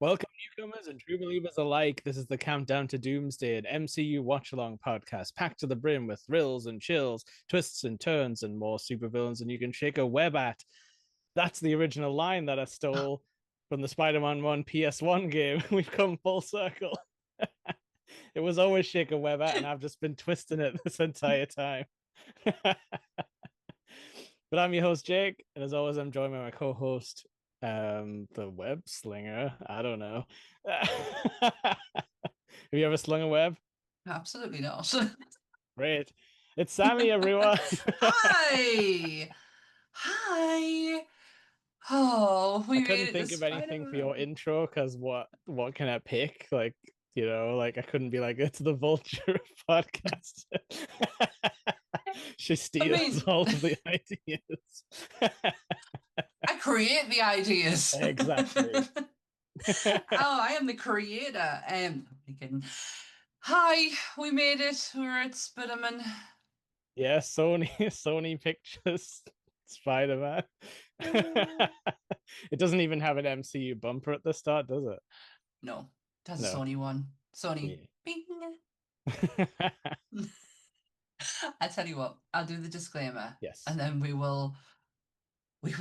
Welcome, newcomers and true believers alike. This is the Countdown to Doomsday, an MCU watch along podcast packed to the brim with thrills and chills, twists and turns, and more supervillains than you can shake a web at. That's the original line that I stole from the Spider Man 1 PS1 game. We've come full circle. It was always shake a web at, and I've just been twisting it this entire time. But I'm your host, Jake, and as always, I'm joined by my co host, the web slinger. I don't know. Have you ever slung a web? Absolutely not. Great. It's Sammy, everyone. Hi. Hi. Oh, I we couldn't made it to think of anything for your Spider-Man. intro because what can I pick? Like I couldn't be like, it's the Vulture podcast. She I steals mean, all of the ideas. I create the ideas. Exactly. Oh, I am the creator. I'm kidding. Hi, we made it. We're at Spider-Man. Yeah, Sony Pictures Spider-Man. It doesn't even have an MCU bumper at the start, does it? No, that's a No. Sony one. Sony. Yeah. Bing. I tell you what, I'll do the disclaimer, Yes. and then we will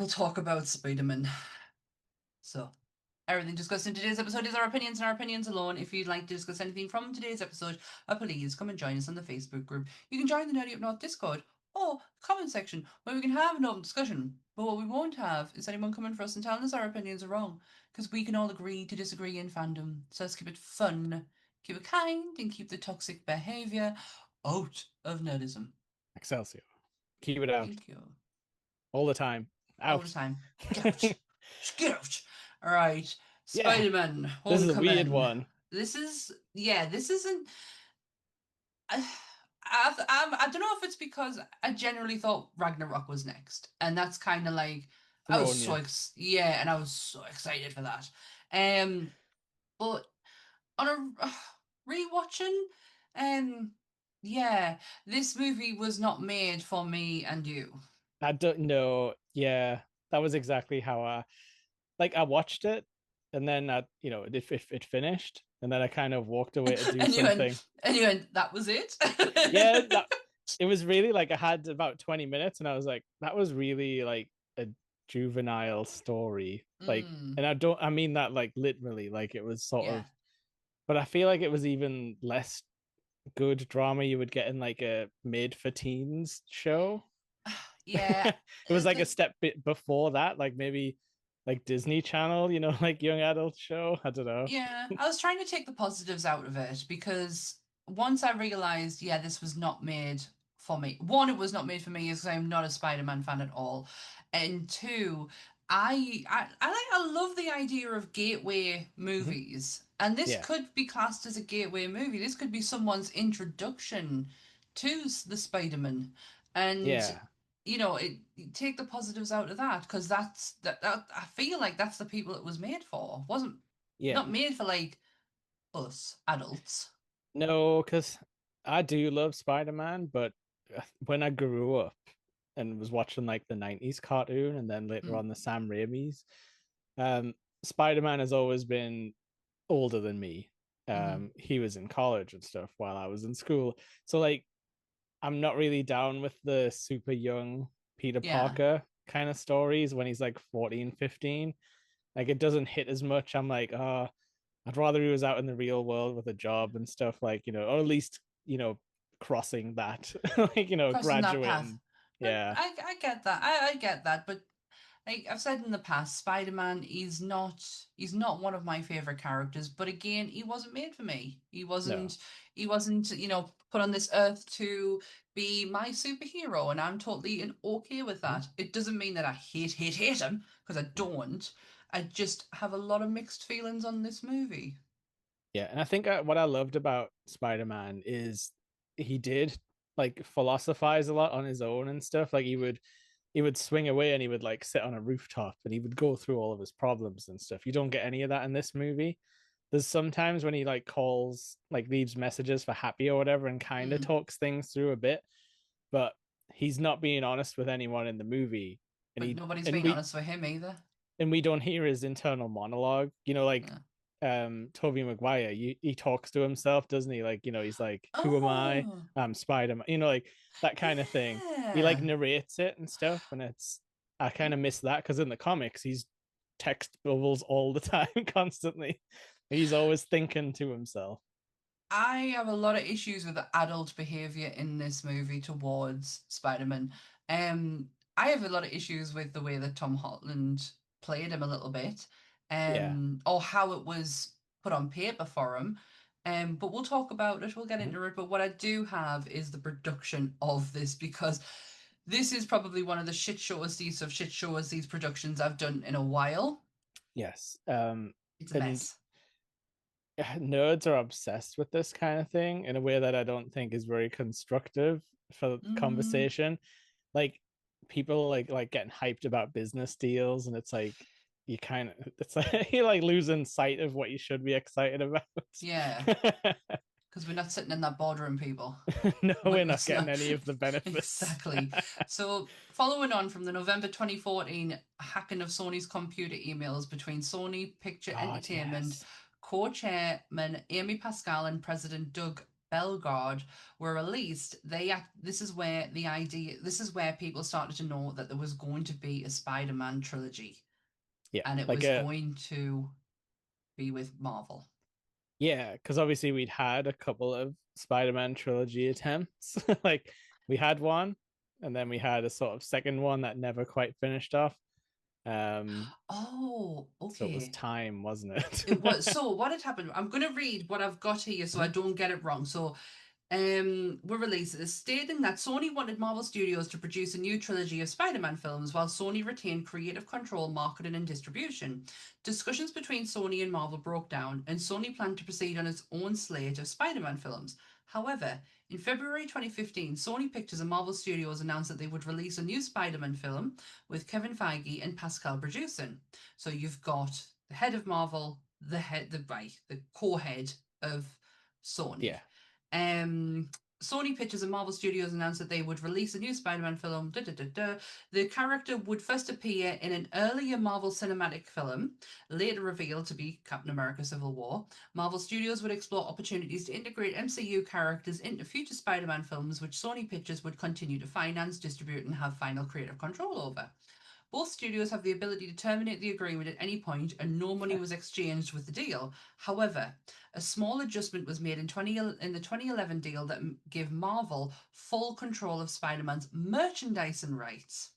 talk about Spider-Man. So. Everything discussed in today's episode is our opinions and our opinions alone. If you'd like to discuss anything from today's episode, please come and join us on the Facebook group. You can join the Nerdy Up North Discord or comment section where we can have an open discussion. But what we won't have is anyone coming for us and telling us our opinions are wrong, because we can all agree to disagree in fandom. So let's keep it fun, keep it kind, and keep the toxic behaviour out of nerdism. Excelsior. Keep it out Thank you. all the time. All the Out. time. Get out. Get out. All right. Yeah. Spider-Man This is a weird Homecoming. one. This isn't. I don't know if it's because I generally thought Ragnarok was next, and that's kind of like I was Thrown so you. yeah, and I was so excited for that. Um, but on a rewatching, um, yeah, this movie was not made for me and you. I don't know. Yeah. That was exactly how I watched it and then it finished and then I kind of walked away to do And you went, something. that was it. Yeah, that it was really like I had about 20 minutes and I was like, that was really like a juvenile story. Like, Mm, and I mean that like literally, like it was sort yeah. of, but I feel like it was even less good drama you would get in like a mid for teens show. Yeah, It was like a the step bit before that, like maybe like Disney Channel, like young adult show. I don't know. yeah, I was trying to take the positives out of it because once I realized, yeah, this was not made for me. One, it was not made for me because I'm not a Spider-Man fan at all, and two, I love the idea of gateway Mhm. movies, and this Yeah, could be classed as a gateway movie. This could be someone's introduction to the Spider-Man, and yeah, take the positives out of that because that I feel like that's the people it was made for. It wasn't yeah. not made for like us adults. No, because I do love Spider-Man, but when I grew up and was watching like the 90s cartoon and then later Mm, on the Sam Raimi's, um, Spider-Man has always been older than me. hmm He was in college and stuff while I was in school. So like I'm not really down with the super young Peter Yeah. Parker kind of stories when he's like 14, 15. Like it doesn't hit as much. I'm like, oh, I'd rather he was out in the real world with a job and stuff like, or at least, crossing that, like, Crossing that path. graduating. Yeah. I get that. I get that, but like I've said in the past, Spider-Man he's not one of my favorite characters, but again, he wasn't made for me. No. He wasn't, put on this earth to be my superhero, and I'm totally okay with Mhm. that. It doesn't mean that I hate him, because I Yeah. don't. I just have a lot of mixed feelings on this movie. Yeah. And I think what I loved about Spider-Man is he did like philosophize a lot on his own and stuff. Like he would swing away and he would like sit on a rooftop and he would go through all of his problems and stuff. You don't get any of that in this movie. There's sometimes when he like calls, like leaves messages for Happy or whatever and kind of Mm. talks things through a bit, but he's not being honest with anyone in the movie. And But he nobody's and being we honest with him either. and we don't hear his internal monologue. Like Yeah. Tobey Maguire, he talks to himself, doesn't he? Like, he's like, "Who am I? Oh, I'm Spider-Man." Like that kind of thing. He like yeah. narrates it and stuff, and I kind of miss that because in the comics he's text bubbles all the time, constantly. He's always thinking to himself. I have a lot of issues with the adult behavior in this movie towards Spider-Man. I have a lot of issues with the way that Tom Holland played him a little bit, Yeah. or how it was put on paper for him. But we'll talk about it, we'll get Mhm. into it. But what I do have is the production of this, because this is probably one of the shit shows these productions I've done in a while. Yes. It's a And mess. nerds are obsessed with this kind of thing in a way that I don't think is very constructive for Mm, conversation. Like people like getting hyped about business deals, and it's like you kind of it's like you're like losing sight of what you should be excited about. yeah. Because we're not sitting in that boardroom, people. No, we're not It's getting not any of the benefits. exactly. So, following on from the November 2014 hacking of Sony's computer emails between Sony Picture God, Entertainment yes. co-chairman Amy Pascal and President Doug Belgard were released, this is where people started to know that there was going to be a Spider-Man trilogy, Yeah, and it like was a going to be with Marvel. yeah, because obviously we'd had a couple of Spider-Man trilogy attempts. Like we had one, and then we had a sort of second one that never quite finished off. Um, Oh, so it was okay. time, wasn't it? It was so what had happened. I'm going to read what I've got here so I Mhm. don't get it wrong. So, were releases stating that Sony wanted Marvel Studios to produce a new trilogy of Spider-Man films while Sony retained creative control, marketing, and distribution. Discussions between Sony and Marvel broke down, and Sony planned to proceed on its own slate of Spider-Man films. However, in February 2015, Sony Pictures and Marvel Studios announced that they would release a new Spider-Man film with Kevin Feige and Pascal producing. So you've got the head of Marvel, the co-head of Sony. Yeah. Um, Sony Pictures and Marvel Studios announced that they would release a new Spider-Man film. Da, da, da, da. The character would first appear in an earlier Marvel cinematic film, later revealed to be Captain America: Civil War. Marvel Studios would explore opportunities to integrate MCU characters into future Spider-Man films, which Sony Pictures would continue to finance, distribute, and have final creative control over. Both studios have the ability to terminate the agreement at any point, and no money was exchanged with the deal. However, a small adjustment was made in the 2011 deal that gave Marvel full control of Spider-Man's merchandising rights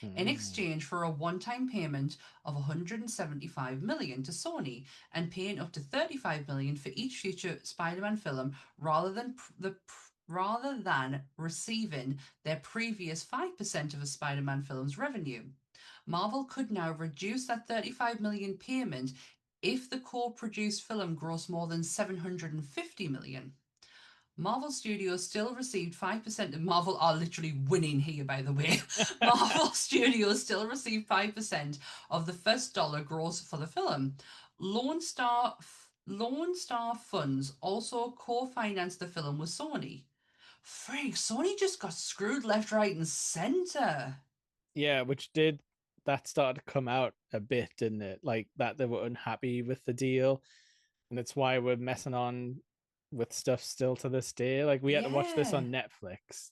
in Mm. exchange for a one-time payment of 175 million to Sony and paying up to 35 million for each future Spider-Man film rather than receiving their previous 5% of a Spider-Man film's revenue. Marvel could now reduce that 35 million payment if the co-produced film grossed more than 750 million. Marvel Studios still received 5% of Marvel are literally winning here, by the way. Marvel Studios still received 5% of the first dollar gross for the film. Lone Star Lone Star Funds also co-financed the film with Sony. Frig, Sony just got screwed left, right, and center. Yeah, which did that started to come out a bit, didn't it? Like that they were unhappy with the deal, and it's why we're messing on with stuff still to this day. Like we had to watch this Yeah. on Netflix.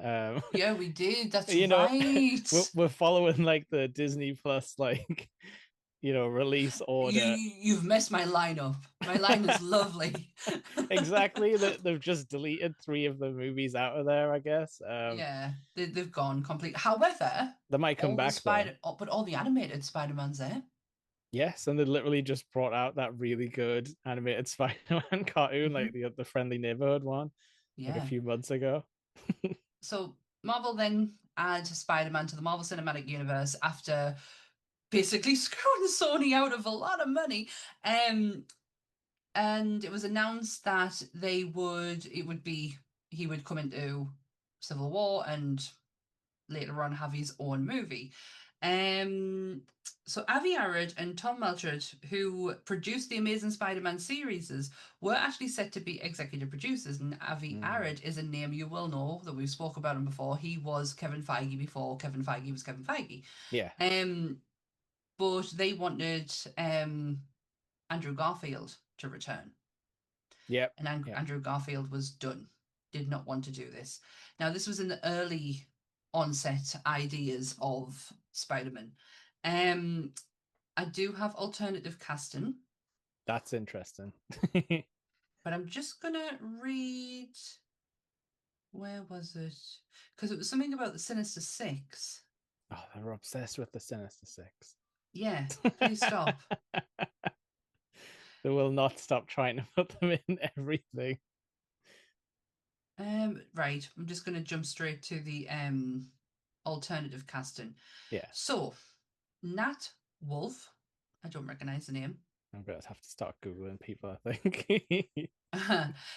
Um, Yeah, we did. That's you know, we're, right. we're following like the Disney Plus like release order. You've messed my line up. My line is lovely. Exactly, that they've just deleted three of the movies out of there, I guess. Yeah, they've gone complete. However, They might come back though. But all the animated Spider-Man's there. Yes, and they literally just brought out that really good animated Spider-Man cartoon, like Hmm. the Friendly Neighborhood one, like a Yeah. few months ago. So Marvel then add Spider-Man to the Marvel Cinematic Universe after basically screwing Sony out of a lot of money. Um, and it was announced that he would come into Civil War and later on have his own movie. Um, so Avi Arad and Tom Melchert, who produced the Amazing Spider-Man series, were actually set to be executive producers. And Avi Mm. Arad is a name you will know that we've spoke about him before. He was Kevin Feige before Kevin Feige was Kevin Feige. Yeah. Um, but they wanted Andrew Garfield to return. Yep. And Yep. Andrew Garfield was done, did not want to do this. Now, this was in the early onset ideas of Spider-Man. Um, I do have alternative casting, That's interesting. but I'm just gonna read. Where was it? Because it was something about the Sinister Six. Oh, they're obsessed with the Sinister Six. Yeah, please stop. They will not stop trying to put them in everything. Right, I'm just gonna jump straight to the alternative casting. Yeah, So, Nat Wolf, I don't recognize the name. I'm going to have to start Googling people, I think.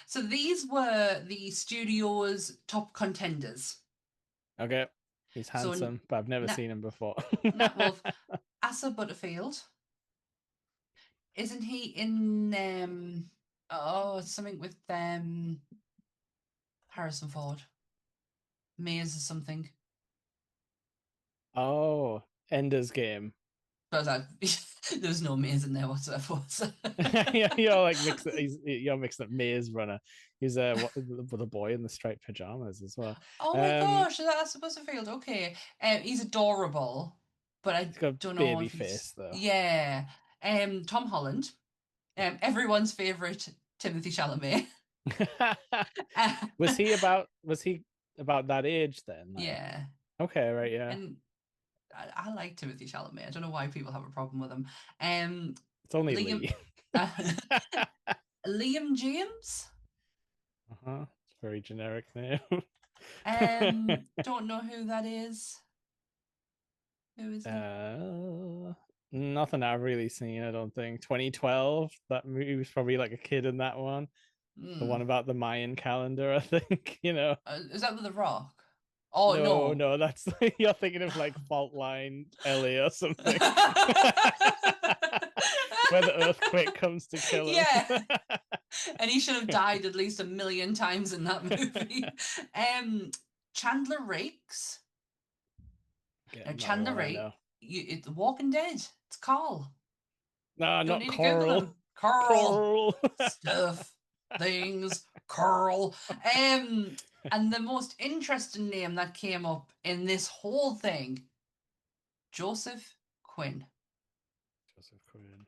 So these were the studio's top contenders. Okay, he's So handsome, but I've never Nat, seen him before. Nat Wolf, Asa Butterfield, isn't he in something with Harrison Ford, Maze or something? Oh, Ender's Game. But there was no Maze in there whatsoever. Yeah, you're like you're mixing up Maze Runner. He's with a boy in the striped pajamas as well. Oh my Um, gosh, is that Asa Butterfield? Okay, he's adorable, but I he's got a don't know baby if he's face though. yeah. Tom Holland. Everyone's favorite Timothy Chalamet. Was he about that age then? Like, Yeah, okay, right, yeah. and I like Timothy Chalamet. I don't know why people have a problem with him. Um, It's only Liam Lee. uh, Liam James. It's a very generic name. Don't know who that is. Who is he? uh, Nothing I've really seen, I don't think. 2012, that movie was probably like a kid in that one. The one Hmm. about the Mayan calendar, I think, Is that with The Rock? Oh No, no. no, that's you're thinking of like Fault Line Ellie or something. Where the earthquake comes to kill him. Yeah, and he should have died at least a million times in that movie. Um, Chandler Rakes. Okay, Now not the Chandler one I Rake, know. it's Walking Dead. It's Carl. No, Don't not need to Google Coral. him. Carl. Coral. Stuff. Things. Carl. And the most interesting name that came up in this whole thing, Joseph Quinn. Joseph Quinn.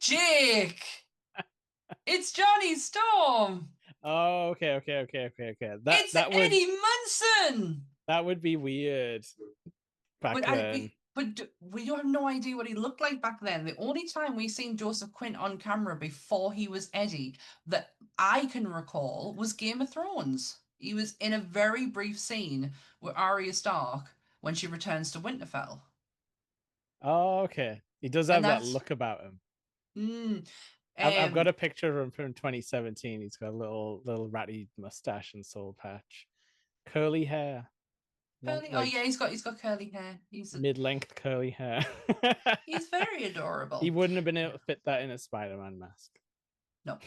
Jake! It's Johnny Storm! Oh, okay. That It's that would Eddie Munson! that would be weird back then. We have no idea what he looked like back then. The only time we seen Joseph Quinn on camera before he was Eddie that I can recall was Game of Thrones. He was in a very brief scene with Arya Stark when she returns to Winterfell, Oh, okay. He does and have that that's look about him. mm, I've got um a picture of him from 2017. He's got a little ratty mustache and soul patch, curly hair, long curly. Oh like yeah, he's got curly hair. mid-length curly hair. He's very He adorable. wouldn't have been able to fit that in a Spider-Man mask. No.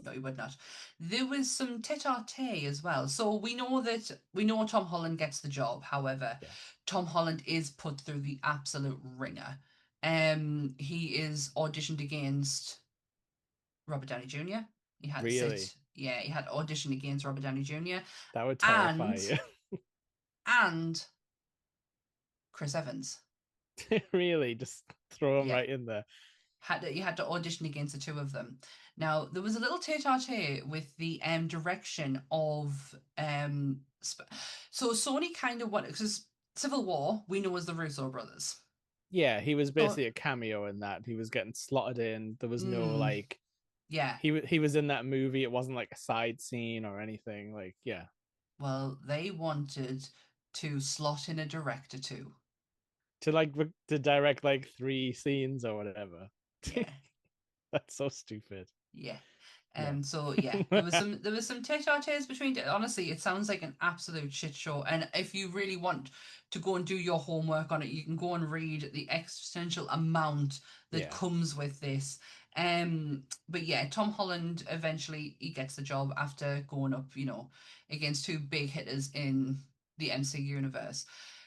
No, he would not. There was some tete-a-tete as well. So we know Tom Holland gets the job. However, Yeah, Tom Holland is put through the absolute ringer. He is auditioned against Robert Downey Jr. really, He had auditioned against Robert Downey Jr. that would terrify and you. and Chris Evans. Really, just throw him Yeah, right in there. you had to audition against the two of them. Now there was a little tete-a-tete with the direction of so Sony kind of wanted because Civil War we know as the Russo brothers. Yeah, he was So basically a cameo in that. He was getting slotted in. There was no mm, like yeah, he was in that movie. It wasn't like a side scene or anything. Like, yeah, well they wanted to slot in a director too. to direct like three scenes or whatever. Yeah, That's so stupid. yeah. No. So yeah, there was some tete-a-tetes between. Honestly, it sounds like an absolute shit show. And if you really want to go and do your homework on it, you can go and read the existential amount that Yeah. comes with this. But yeah, Tom Holland eventually he gets the job after going up, against two big hitters in the MC universe.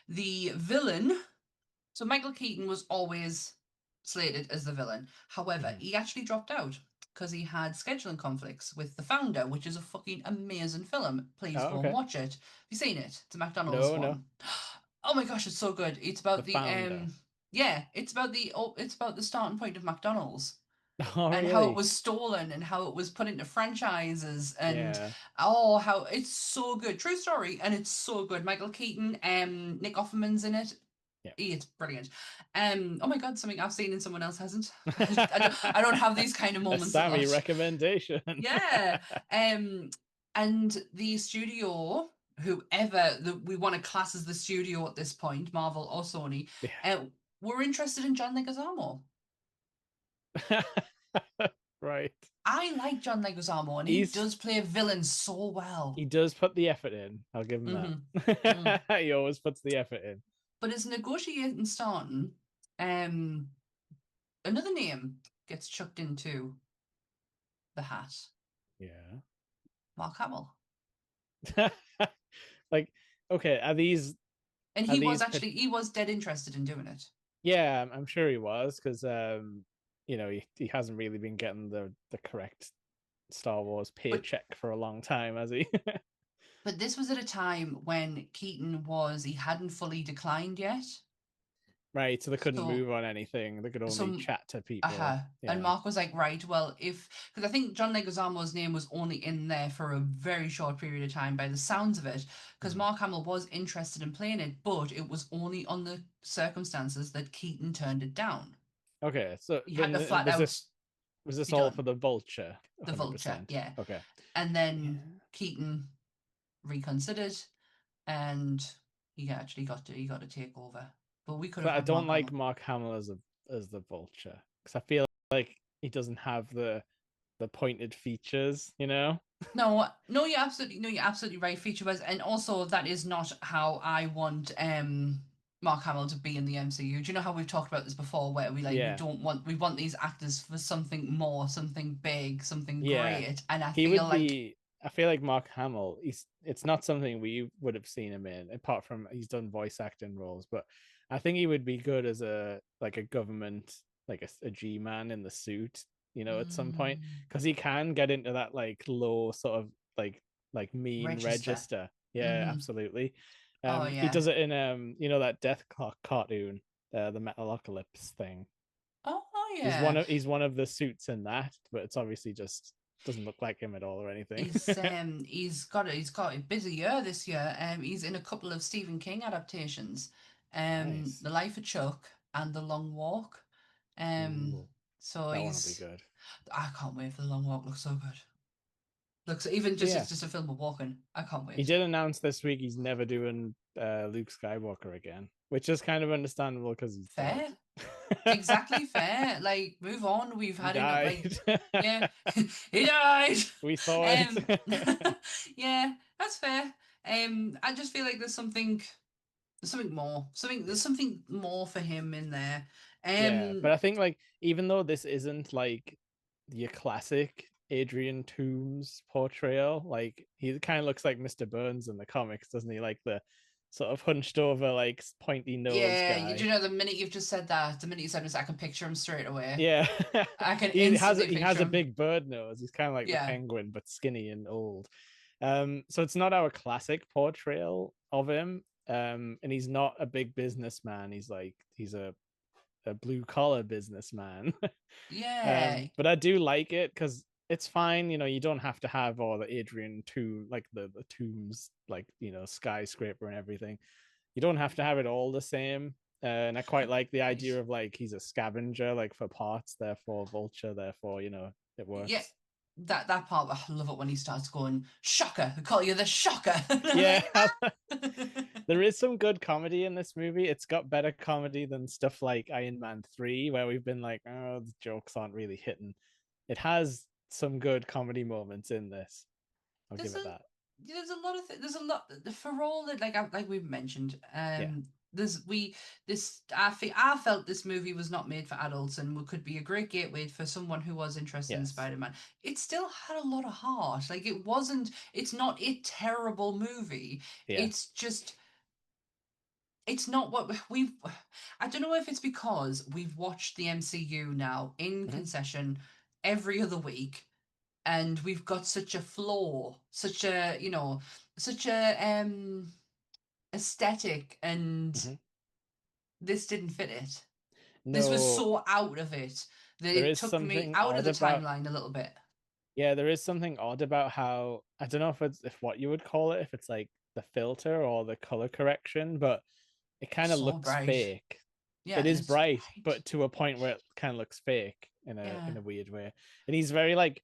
The villain, so Michael Keaton was always slated as the villain. However, Mhm. he actually dropped out because he had scheduling conflicts with The Founder, which is a fucking amazing film. Please Oh, go and okay. watch it. Have you seen it? It's a McDonald's No, no. one. Oh my gosh, it's so good. It's The about the founder. yeah, it's about the starting point of McDonald's Oh, and how it really? was stolen and how it was put into franchises and Yeah. oh how it's so good. True story, and it's so good. Michael Keaton, Nick Offerman's in it. Yeah. It's brilliant. Oh my god, something I've seen and someone else hasn't. I don't have these kind of A moments a Sammy lot. recommendation. Yeah. Um and the studio, whoever we want to class as the studio at this point, Marvel or Sony, Yeah. uh, were interested in John Leguizamo. Right. I like John Leguizamo, and he He's does play a villain so well. he does put the effort in. I'll give him Mm-hmm. Mm. that. He always puts the effort in. But as negotiating starting, um, another name gets chucked into the hat. Yeah. Mark Hamill. Like, okay, And are he was these actually he was dead interested in doing it. yeah, I'm sure he was because he hasn't really been getting the correct Star Wars But paycheck for a long time, has he? but this was at a time when Keaton was he hadn't fully declined yet. Right, so they couldn't So move on anything. They could only so chat to people. uh-huh. And Yeah. Mark was like, right, well, if because I think John Leguizamo's name was only in there for a very short period of time by the sounds of it, because Mhm. Mark Hamill was interested in playing it, but it was only on the circumstances that Keaton turned it down. Okay, so He had then to flat was out this be all for done. the Vulture? The Vulture, 100%. yeah. Okay. And then Yeah. Keaton reconsidered and he got to take over. But we could Because have I had don't Mark like Hamill. Mark Hamill as the Vulture because I feel like he doesn't have the pointed features, you know? No, no, you're absolutely right, feature wise, and also that is not how I want Mark Hamill to be in the MCU. Do you know how we've talked about this before, where Yeah. we want these actors for something more, something big, something Yeah. great, and I He feel would like be I feel like Mark Hamill, it's not something we would have seen him in, apart from he's done voice acting roles, but I think he would be good as a government, like a G man in the suit, at some point. mm, Because he can get into that like low sort of like mean register. register. Yeah, Hmm. absolutely. Oh He yeah. does it in that Death Clock cartoon, the Metalocalypse thing. Oh He's yeah. he's one of the suits in that, but it's obviously just doesn't look like him at all or anything. He's got a busy year this year. He's in a couple of Stephen King adaptations. Nice. The Life of Chuck and The Long Walk. Um, Ooh, so that one will be he's good. I can't wait for The Long Walk. Looks so good. Looks even But just yeah, it's just a film of walking. I can't he wait. did announce this week he's never doing Luke Skywalker again, which is kind of understandable because he's dead. Fair. Exactly fair. Like move on. We've He had enough. Like died. yeah, he died. We saw it. Um, yeah, that's fair. I just feel like there's something more. There's Yeah. something more for him in there. Yeah, but Um I think like even though this isn't like your classic Adrian Toomes portrayal, like he kind of looks like Mr. Burns in the comics, doesn't he? Like the sort of hunched over, like pointy nose yeah, you guy. know the minute you've just said that, the minute you said this, I can picture him straight away. Yeah, I can he has instantly he picture has a him. big bird nose. He's kind of like the Yeah. penguin, but skinny and old. So it's not our classic portrayal of him. And he's not a big businessman. He's a blue collar businessman. Yeah. But I do like it because it's fine. You don't have to have all the Adrian tomb, like the tombs, like skyscraper and everything. You don't have to have it all the same. And I quite like the Right. idea of like he's a scavenger, like for parts, therefore Vulture, therefore it Yeah. works. That part, I love it when he starts going, shocker, I call you the shocker. And I'm Yeah, like, ah! there is some good comedy in this movie. It's got better comedy than stuff like Iron Man 3, where we've been like, oh, the jokes aren't really hitting. It has some good comedy moments in this. I'll give there's it a that. there's a lot of there's a lot for all that like we've mentioned. Yeah. There's we this I felt this movie was not made for adults and could be a great gateway for someone who was interested in Yes. Spider-Man. It still had a lot of heart. Like it wasn't. It's not a terrible movie. Yeah. It's just it's not what we've. I don't know if it's because we've watched the MCU now in Mhm. concession every other week, and we've got such a flaw, such a such a aesthetic, and Mhm. this didn't fit it. This was No, so out of it that there it is took me something out of odd the about timeline a little bit. yeah, there is something odd about how I don't know if it's if what you would call it, if it's like the filter or the color correction, but it kind of So looks bright. fake. Yeah, It it is is so bright, bright. but to a point where it kind of looks fake in Yeah. a weird way. And he's very like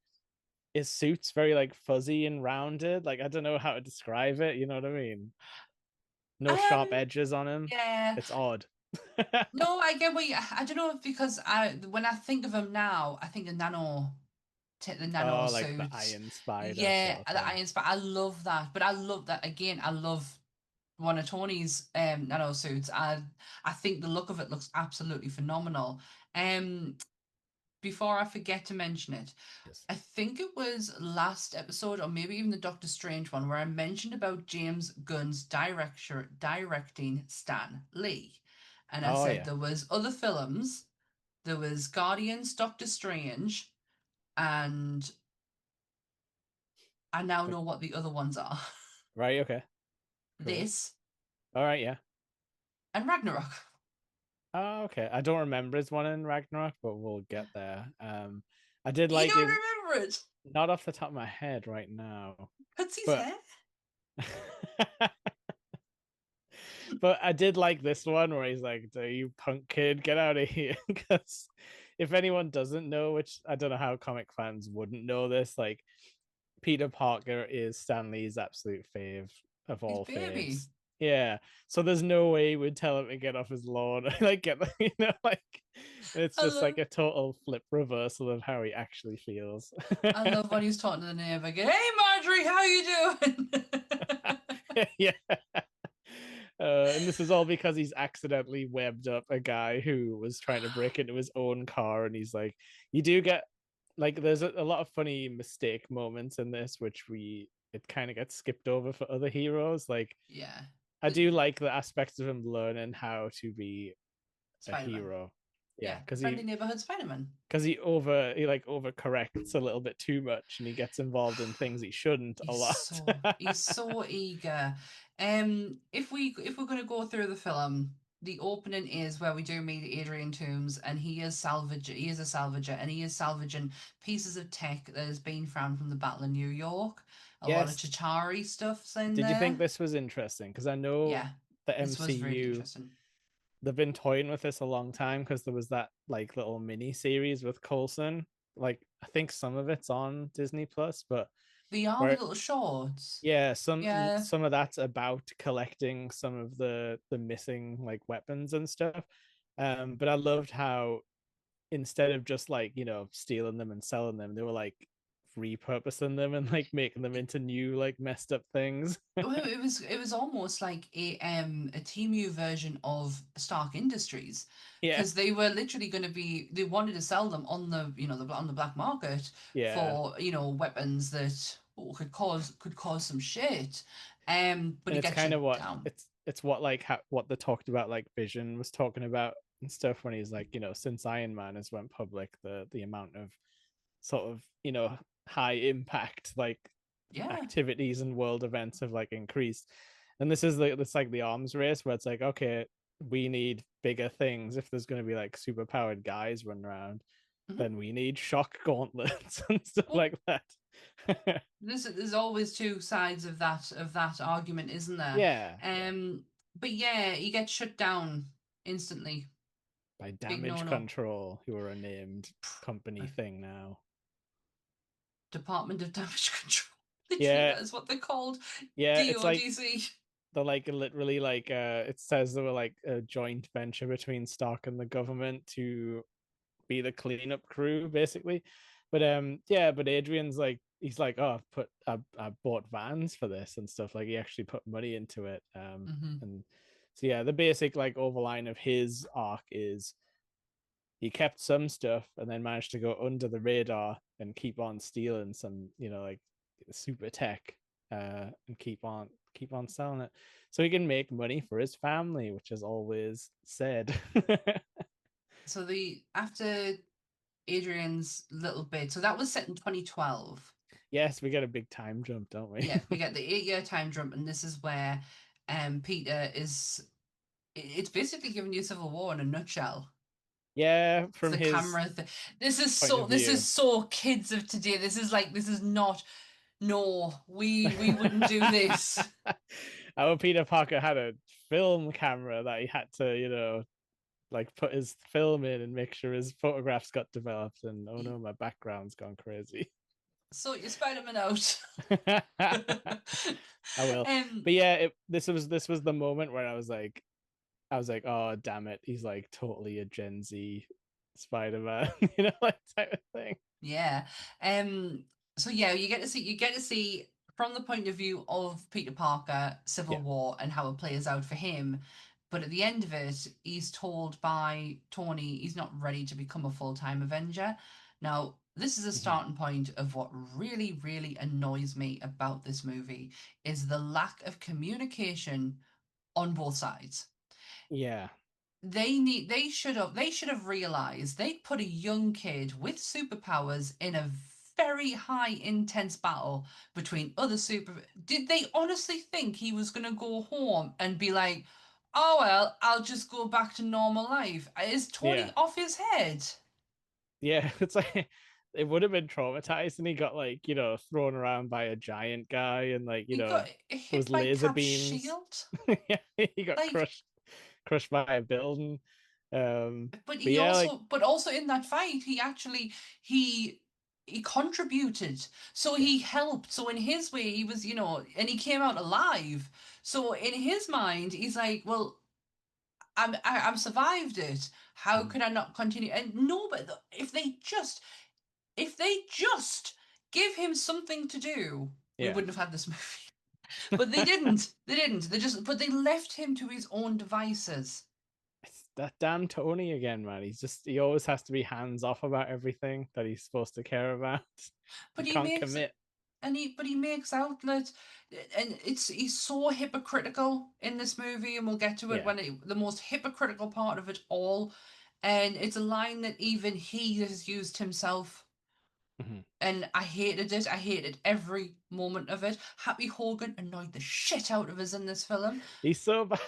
his suit's very like fuzzy and rounded. Like I don't know how to describe it. You know what I mean? No sharp Um. edges on him. Yeah. It's odd. No, I get what you. I don't know if because I when I think of him now, I think of the nano Oh, like the suits. Iron Spider Yeah, sort of the thing. Iron Spider. I love that, but I love that again. I love one of Tony's nano suits. I think the look of it looks absolutely phenomenal. Um, before I forget to mention it, Yes. I think it was last episode or maybe even the Doctor Strange one where I mentioned about James Gunn's directing Stan Lee. And I Oh said yeah. there was other films. There was Guardians, Doctor Strange, and I now Like know what the other ones are. right, okay. Cool. This All right, yeah. and Ragnarok. Oh, okay. I don't remember his one in Ragnarok, but we'll get there. I did You like don't his remember it? not off the top of my head right now, What's his but hair? but I did like this one where he's like, "Do you punk kid, get out of here!" Because if anyone doesn't know, which I don't know how comic fans wouldn't know this, like Peter Parker is Stan Lee's absolute fave of His all baby. faves. Yeah. So there's no way we'd tell him to get off his lawn. Like get like it's I just like love a total flip reversal of how he actually feels. I love when he's talking to the neighbor again. Hey Marjorie, how you doing? Yeah. And this is all because he's accidentally webbed up a guy who was trying to break into his own car. And he's like, you do get like, there's a lot of funny mistake moments in this, which it kind of gets skipped over for other heroes. Like, Yeah. I do like the aspects of him learning how to be a Spider-Man. hero. Yeah, Yeah, friendly neighborhood Spider-Man. because he like overcorrects a little bit too much and he gets involved in things he shouldn't a lot. He's so eager. If we're gonna go through the film, the opening is where we do meet Adrian Toomes, and he is a salvager, and he is salvaging pieces of tech that has been found from the Battle of New York. A lot of Yes. Chitauri stuff's in Did you think there. this was interesting? Because I know Yeah, the this was really MCU, interesting. they've been toying with this a long time because there was that like little mini series with Coulson. Like I think some of it's on Disney Plus, but The are the where little shorts. yeah, Yeah. some of that's about collecting some of the missing like weapons and stuff. But I loved how instead of just like, stealing them and selling them, they were like repurposing them and like making them into new like messed up things. Well, it was almost like a TMU version of Stark Industries, Yeah, because they were literally going to be they wanted to sell them on on the black market yeah. for weapons that could cause some shit, but And it it's gets kind shut of what down. it's what like what they talked about, like Vision was talking about and stuff when he's like, since Iron Man has went public, the amount of sort of high impact like Yeah. activities and world events have like increased. And this is like the arms race where it's like, okay, we need bigger things. If there's going to be like super powered guys running around, Hmm. then we need shock gauntlets and stuff Well, like that. there's always two sides of that argument, isn't there? Yeah, yeah. But yeah, he gets shut down instantly. By Big no Damage no. Control, who are a named company thing now. Department of Damage Control. Literally, Yeah, that is what they're called. yeah. It's like DODC. they're like literally like it says they were like a joint venture between Stark and the government to be the cleanup crew, basically. But yeah, but Adrian's like he's like, oh, I bought vans for this and stuff. Like he actually put money into it. Hmm. And so yeah, the basic like overline of his arc is he kept some stuff and then managed to go under the radar and keep on stealing some, like super tech, and keep on keep on selling it so he can make money for his family, which is always said. So the after Adrian's little bit, so that was set in 2012. Yes, we get a big time jump, don't we? Yeah, we get the 8-year time jump, and this is where Peter is. It's basically giving you Civil War in a nutshell. Yeah, It's from the his camera thing. This is point so. of This view. is so kids of today. This is like. This is not. No, we wouldn't do this. Our Peter Parker had a film camera that he had to, like put his film in and make sure his photographs got developed. And oh no, my background's gone crazy. So you Spider-Man out. I will. um, But yeah, this was the moment where I was like, oh damn it, he's like totally a Gen Z Spider-Man, like type of thing. yeah. So yeah, you get to see from the point of view of Peter Parker, Civil Yeah. War, and how it plays out for him. But at the end of it, he's told by Tony he's not ready to become a full-time Avenger. Now, this is a Mhm. starting point of what really, really annoys me about this movie is the lack of communication on both sides. Yeah. They should have realized they put a young kid with superpowers in a very high intense battle between other super. Did they honestly think he was going to go home and be like, oh well, I'll just go back to normal life? Is Tony Yeah. off his head? Yeah. It's like it would have been traumatized and he got like, thrown around by a giant guy and like, He got those hit by laser Cap's beams. shield. Yeah, he got Like, crushed by a building. but But he yeah, like also, but also in that fight, he he contributed. So yeah. he helped. So in his way, he was, and he came out alive. So in his mind, he's like, well, I've survived it. How Mhm. could I not continue? And no, but if they just give him something to do, we Yeah. wouldn't have had this movie. But they didn't. They didn't. But they left him to his own devices. It's that damn Tony again, man. He always has to be hands off about everything that he's supposed to care about. He But he can't makes commit. but he makes outlet, and he's so hypocritical in this movie, and we'll get to it Yeah. when the most hypocritical part of it all, and it's a line that even he has used himself, Mhm. and I hated it. I hated every moment of it. Happy Hogan annoyed the shit out of us in this film. He's so bad.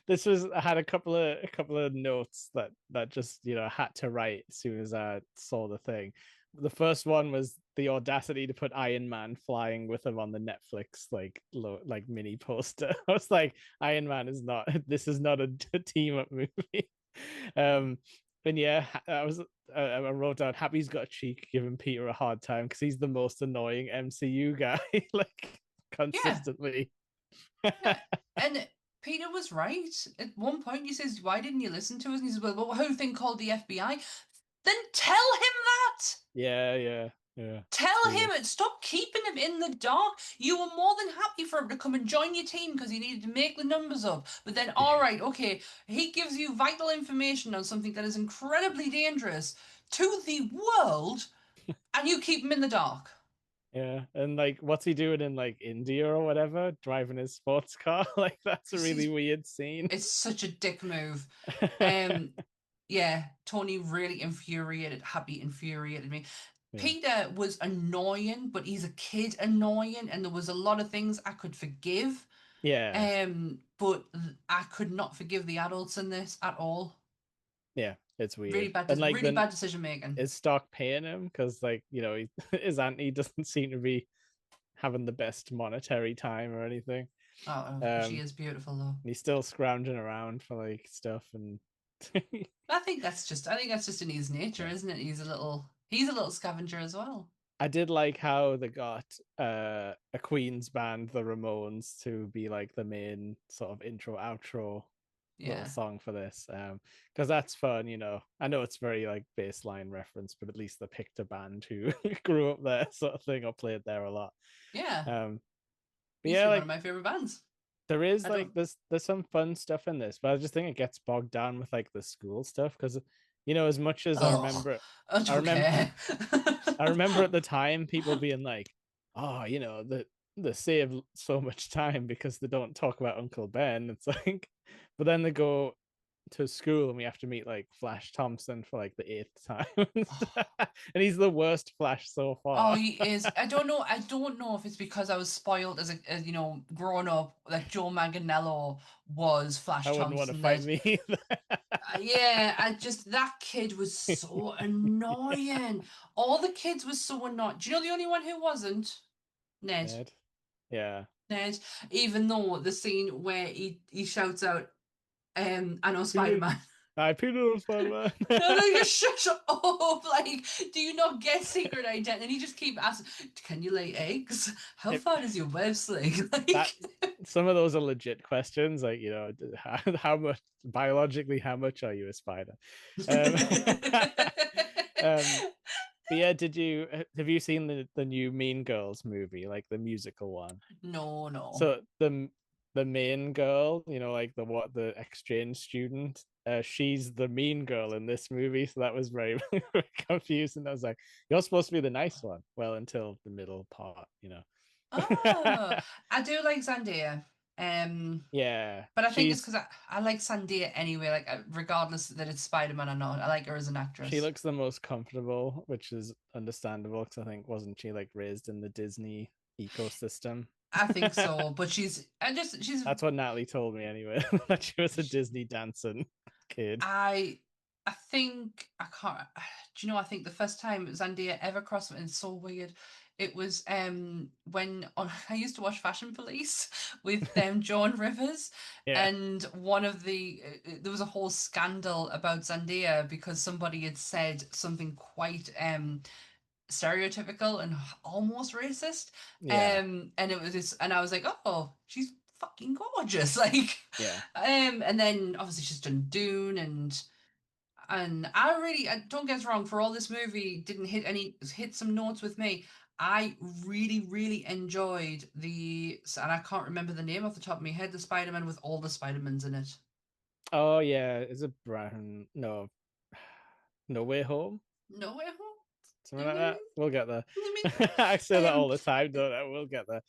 I had a couple of notes that just had to write as soon as I saw the thing. The first one was the audacity to put Iron Man flying with him on the Netflix like mini poster. I was like, Iron Man is not. This is not a team up movie. Um, and yeah, I wrote down Happy's got a cheek giving Peter a hard time because he's the most annoying MCU guy, like Yeah, consistently. yeah, and Peter was right. At one point, he says, "Why didn't you listen to us?" And he says, "Well, who thing called the FBI?" Then tell him that. Yeah, yeah, yeah. Tell him Weird. it. Stop keeping him in the dark. You were more than happy for him to come and join your team because he needed to make the numbers up. But then, all Yeah, right, okay, he gives you vital information on something that is incredibly dangerous to the world, and you keep him in the dark. yeah. And like, what's he doing in like India or whatever? Driving his sports car? Like, that's a It's, really it's, weird scene. it's such a dick move. Um, yeah, Tony really Happy infuriated me. Yeah, Peter was annoying, but he's a kid annoying, and there was a lot of things I could forgive. yeah, But I could not forgive the adults in this at all. yeah. It's Really weird. bad, And like, really then bad decision making. is Stock paying him because like his auntie doesn't seem to be having the best monetary time or anything. Oh, she Um, is beautiful though. and he's still scrounging around for like stuff and I think that's just in his nature, yeah. isn't it? He's a little scavenger as well. I did like how they got a Queen's band, the Ramones, to be like the main sort of intro outro little Yeah, song for this. Because that's fun. I know it's very like baseline reference, but at least they picked a band who grew up there, sort of thing, or played there a lot. yeah. Um, but Used to yeah, be one of like my favorite bands. there is I like don't. there's some fun stuff in this, but I just think it gets bogged down with like the school stuff because as much as I Oh, remember I I don't remember care. I remember at the time people being like, oh, the they save so much time because they don't talk about Uncle Ben. It's like, but then they go to school and we have to meet like Flash Thompson for like the eighth time, and he's the worst Flash so Oh, far. he is. I don't know. I don't know if it's because I was spoiled as growing up that Joe Manganiello was I Flash wouldn't want to Thompson. fight That me either. yeah, I just that kid was so annoying. All the kids was so annoying. Do you know the only one who wasn't? Ned. Ned, yeah. Ned. Even though the scene where he shouts out, I know Peter, Spider-Man. I Peter Spider No, Man. no, you shut up. Like, do you not get secret identity? And he just keep asking, can you lay eggs? How it, far does your web sling? that Like, some of those are legit questions, like how much biologically, how much are you a spider? Um, um, but yeah, did you have you seen the new Mean Girls movie, like the musical one? no, no. So the main girl, like the exchange student, she's the mean girl in this movie. So that was very, very confusing. I was like, you're supposed to be the nice one. Well, until the middle part. Oh, I do like Zendaya. Um, Yeah, but I think it's because I like Zendaya anyway, like regardless that it's Spider-Man or not. I like her as an she actress. looks the most comfortable, which is understandable because I think wasn't she like raised in the Disney ecosystem? I think so, but she's That's what Natalie told me anyway, that she was a Disney dancing kid. I I think I can't. Do you know? I think the first time Zendaya ever crossed me, and it's so weird. It was when I used to watch Fashion Police with Joan Rivers, Yeah, and one of there was a whole scandal about Zendaya because somebody had said something quite stereotypical and almost racist, yeah, and it was this, and I was like, oh, she's fucking gorgeous, like, yeah. and then obviously she's done Dune and I really, don't get us wrong, for all this movie didn't hit some notes with me. I really, really enjoyed and I can't remember the name off the top of my head, the Spider-Man with all the Spider-Mans in it. Oh yeah, is it Brown? No, No Way Home, No way home. something No like way that. We'll get there. home. I say that Um, all the time, don't I? We'll get there.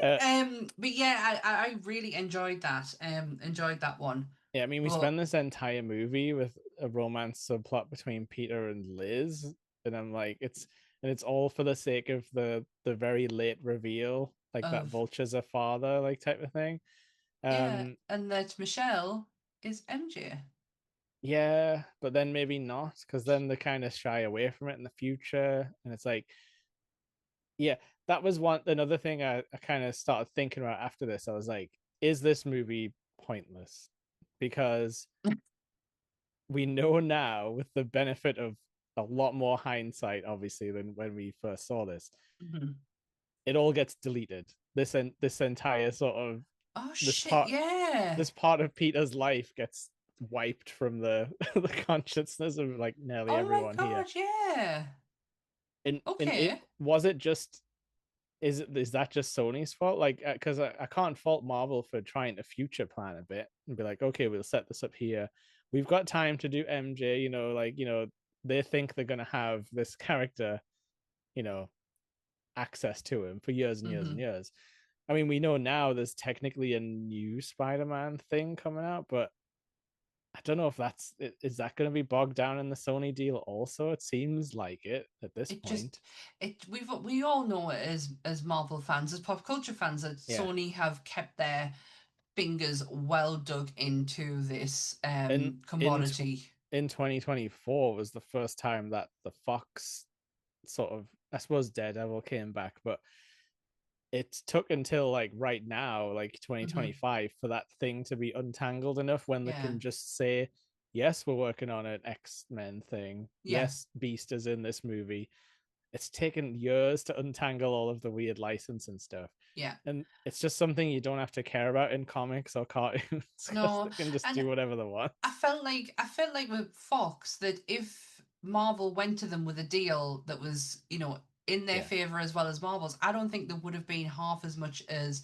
Uh, but yeah, I really enjoyed that. Enjoyed that one. yeah, I mean, we But spend this entire movie with a romance subplot between Peter and Liz, and I'm like, it's all for the sake of the very late reveal, like that of Vulture's a father, like type of thing. yeah, Um, and that Michelle is MJ. yeah, but then maybe not, because then they kind of shy away from it in the future, and it's like, yeah, that was one another thing I kind of started thinking about after this. I was like, is this movie pointless? Because we know now, with the benefit of a lot more hindsight, obviously, than when we first saw this, Mhm. it all gets deleted. This entire sort of Oh this shit, part yeah. this part of Peter's life gets wiped from the the consciousness of like nearly Oh my everyone here. God, yeah. And it Okay. was it just is that just Sony's fault? Like, because I can't fault Marvel for trying to future plan a bit and be like, okay, we'll set this up here. We've got time to do MJ. They think they're gonna have this character, you know, access to him for years and years and hmm years. I mean, we know now there's technically a new Spider-Man thing coming out, but I don't know if is that going to be bogged down in the Sony deal also? It seems like it at this It just point. we all know it as Marvel fans, as pop culture fans, that Yeah. Sony have kept their fingers well dug into this And commodity. in 2024 was the first time that the Fox sort of, I suppose, Daredevil came back, but it took until like right now, like hmm 2025, for that thing to be untangled enough when they Yeah. can just say, yes, we're working on an X-Men thing. Yeah. Yes, Beast is in this movie. It's taken years to untangle all of the weird license and stuff. Yeah. And it's just something you don't have to care about in comics or cartoons because No, they can just and do whatever they want. I felt like with Fox that if Marvel went to them with a deal that was, in their Yeah. favor as well as Marvel's, I don't think there would have been half as much as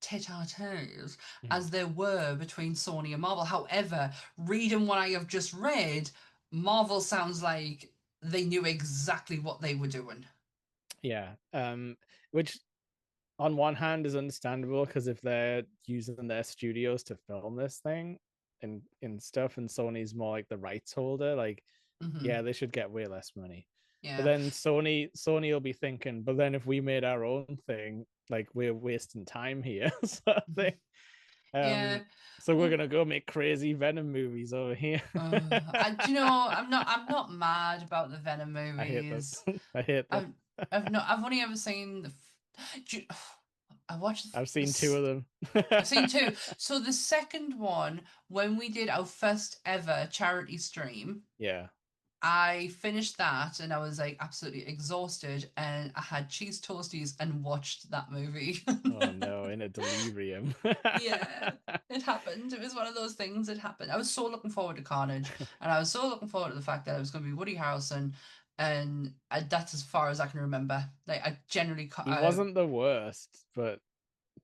tete-a-tete Mhm. as there were between Sony and Marvel. However, reading what I have just read, Marvel sounds like they knew exactly what they were doing. Yeah. Which on one hand is understandable because if they're using their studios to film this thing and stuff, and Sony's more like the rights holder, like Hmm. yeah, they should get way less money. But Yeah. then Sony will be thinking, but then if we made our own thing, like we're wasting time here, sort of thing. Yeah. So we're Well, gonna go make crazy Venom movies over here. do you know, I'm not mad about the Venom I hate them. movies. I hate them. I've I've only ever seen I watched I've seen two this. of them. I've seen two. So the second one, when we did our first ever charity stream, Yeah. I finished that and I was like absolutely exhausted, and I had cheese toasties and watched that movie. Oh no, in a delirium. Yeah, it happened. It was one of those things that happened. I was so looking forward to Carnage, and I was so looking forward to the fact that it was going to be Woody Harrelson, and that's as far as I can remember. Like I generally, He wasn't the worst, but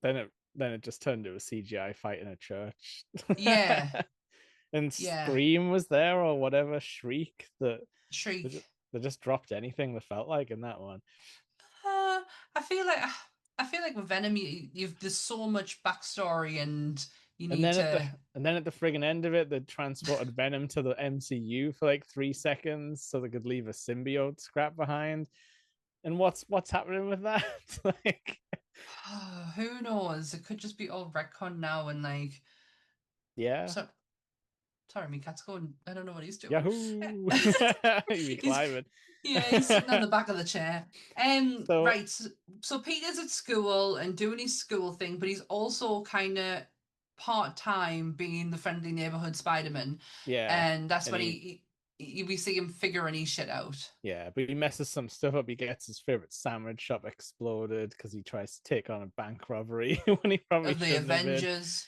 then it just turned to a CGI fight in a church. yeah, And yeah, Scream was there or whatever, Shriek, that Shriek. they just dropped anything that felt like in that one. Uh, I feel like with Venom, you've there's so much backstory, and you And need then at the to. and then at the friggin' end of it, they transported Venom to the MCU for like 3 seconds so they could leave a symbiote scrap behind. And what's happening with that? Like, Who knows? It could just be all retcon now, and like, yeah, so sorry, my cat's going. I don't know what he's doing. Yahoo! You be He's climbing. Yeah, he's sitting on the back of the chair. So Right. So Peter's at school and doing his school thing, but he's also kind of part-time being the friendly neighborhood Spider-Man, yeah, and that's and when he we see him figuring his shit out. yeah, but he messes some stuff up. He gets his favorite sandwich shop exploded because he tries to take on a bank robbery when he probably Of the shouldn't have been. Avengers.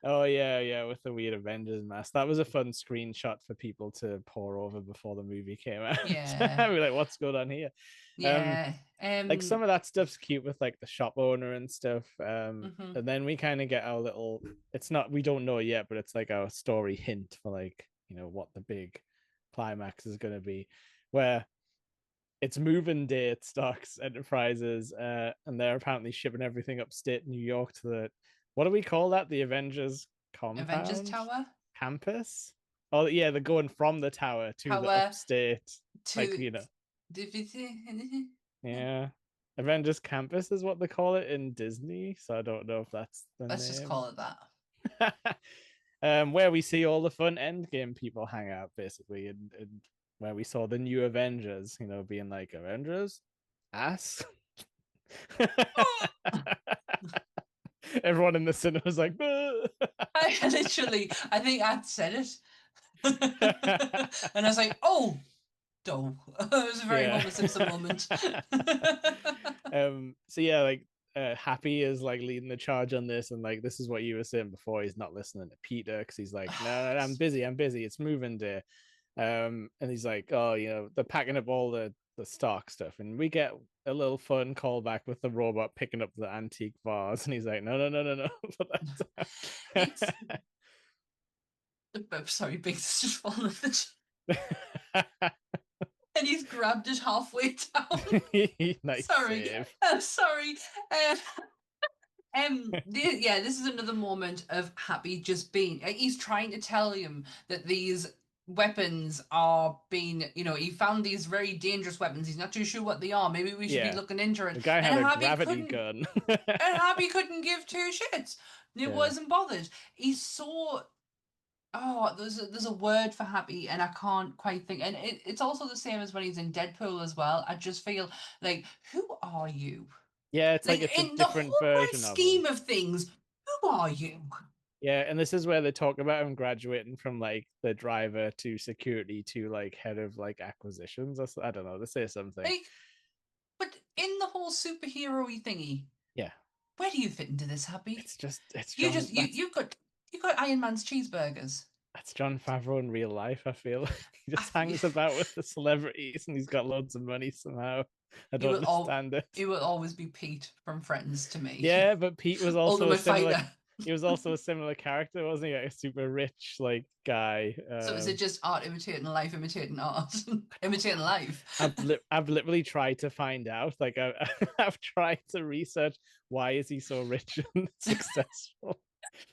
Oh yeah, yeah, with the weird Avengers mask. That was a fun screenshot for people to pour over before the movie came out. Yeah. I'd be like, what's going on here? Um, Yeah. like some of that stuff's cute with like the shop owner and stuff. Mhm. And then we kind of get our little. It's not we don't know yet, but it's like our story hint for like what the big climax is going to be, where it's moving day at Stark's Enterprises, and they're apparently shipping everything upstate New York to the what do we call that? The Avengers Avengers compound Tower. campus. Oh yeah, they're going from the tower to the Tower upstate, like to. yeah. Avengers campus is what they call it in Disney, so I don't know if that's the Let's just name. call it that. Where we see all the fun Endgame people hang out, basically, and where we saw the new Avengers, being like Avengers ass. Everyone in the cinema was like, I think I'd said it. And I was like, oh, dope. It was a very yeah. Homer Simpson moment. So yeah, like Happy is like leading the charge on this, and like this is what you were saying before. He's not listening to Peter because he's like, no, I'm busy, it's moving day. And he's like, oh, they're packing up all the stock stuff, and we get a little fun callback with the robot picking up the antique vase, and he's like, no, no, no, no, no. It's sorry, Biggs just fallen off the chair. And he's grabbed it halfway down. Nice Sorry. save. I'm sorry. This is another moment of Happy just being. He's trying to tell him that these weapons are being. He found these very dangerous weapons. He's not too sure what they are. Maybe we should be Yeah, looking into the it. guy And had a Happy gravity couldn't. gun. And Happy couldn't give two shits. It Yeah. wasn't bothered. He's so. Oh, there's a word for Happy, and I can't quite think. And it's also the same as when he's in Deadpool as well. I just feel like, who are you? Yeah, it's like Like it's a in the different whole grand version of him. scheme of things, who are you? Yeah, and this is where they talk about him graduating from like the driver to security to like head of like acquisitions. I don't know. They say something. Like, but in the whole superhero-y thingy, Yeah, where do you fit into this, Happy? it's You John. just you got Iron Man's cheeseburgers. That's John Favreau in real life. I feel like he just I, hangs about with the celebrities and he's got loads of money somehow. I it don't will all understand it. it will always be Pete from Friends to me. Yeah, but Pete was also a Ultimate similar. Fighter. he was also a similar character, wasn't he? Like a super rich like guy. So is it just art imitating life, imitating art, imitating life? I've literally tried to find out. Like I've tried to research why is he so rich and successful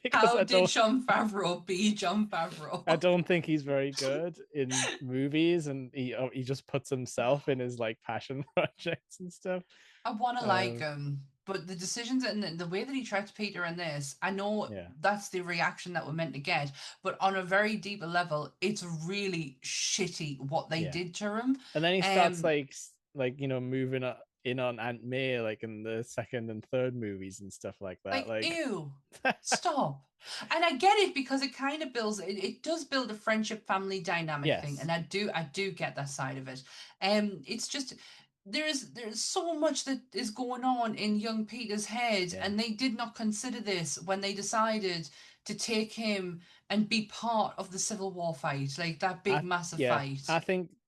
because How did Jon Favreau be Jon I Favreau? don't think he's very good in movies, and he just puts himself in his like passion projects and stuff. I want to like Um, him, but the decisions and the way that he treats Peter in this, I know yeah, that's the reaction that we're meant to get, but on a very deeper level, it's really shitty what they yeah. did to him. And then he starts Um, like moving in on Aunt May like in the second and third movies and stuff like that. like, Like, ew, stop. And I get it because it kind of builds it does build a friendship family dynamic thing, yes, and I do get that side of it. It's just there's so much that is going on in young Peter's head, yeah. and they did not consider this when they decided to take him and be part of the Civil War fight, like that big I massive yeah, fight.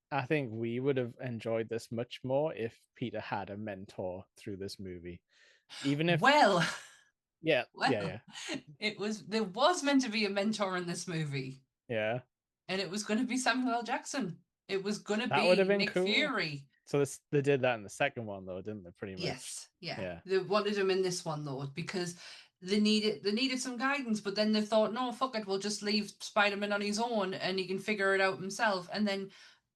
I think we would have enjoyed this much more if Peter had a mentor through this movie. Even if Well, yeah, yeah, well, yeah, there was meant to be a mentor in this movie. yeah. And it was going to be Samuel L. Jackson. It was going to That would be have been Nick cool. Fury. So they did that in the second one though, didn't they? Pretty much. Yes, yeah. Yeah. They wanted him in this one though because they needed some guidance, but then they thought, no, fuck it, we'll just leave Spider-Man on his own and he can figure it out himself, and then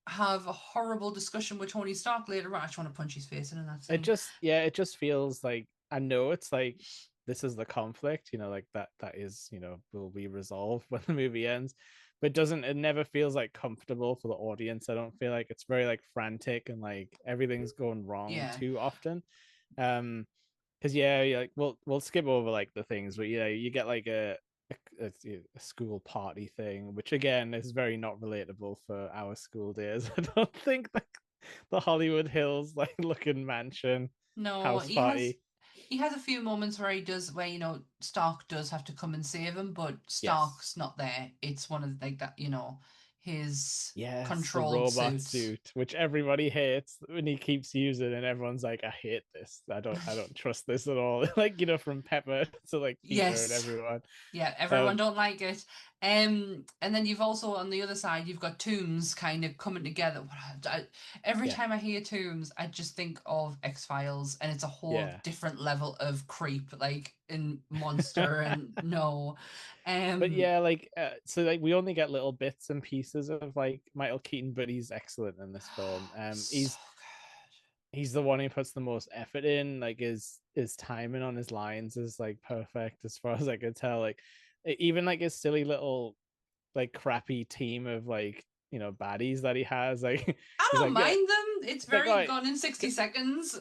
have a horrible discussion with Tony Stark later on. I just want to punch his face in that scene. It just feels like I know it's like this is the conflict, like that is, will be resolved when the movie ends. But it never feels like comfortable for the audience. I don't feel like it's very like frantic and like everything's going wrong Yeah. too often. Um, because yeah, like we'll skip over like the things, but you get like a school party thing, which again is very not relatable for our school days. I don't think like the Hollywood Hills like looking mansion No, house he has party. he has a few moments where he does where Stark does have to come and save him, but Yes. Stark's not there. It's one of like that, his Yes, the controlled robot suits. suit, which everybody hates when he keeps using, and everyone's like, I hate this. I don't trust this at all. Like, from Pepper to like Peter and Yes. everyone. Yeah, everyone Um, don't like it. And then you've also on the other side, you've got Tombs kind of coming together. Every yeah, time I hear Tombs, I just think of X-Files, and it's a whole yeah. different level of creep, like in Monster and no. But Um, yeah, like so like we only get little bits and pieces of like Michael Keaton, but he's excellent in this film. so He's the one who puts the most effort in. Like his timing on his lines is like perfect as far as I could tell. Like even like his silly little like crappy team of like baddies that he has. Like I he's don't like yeah, mind them. It's it's like all very right, gone in 60 seconds.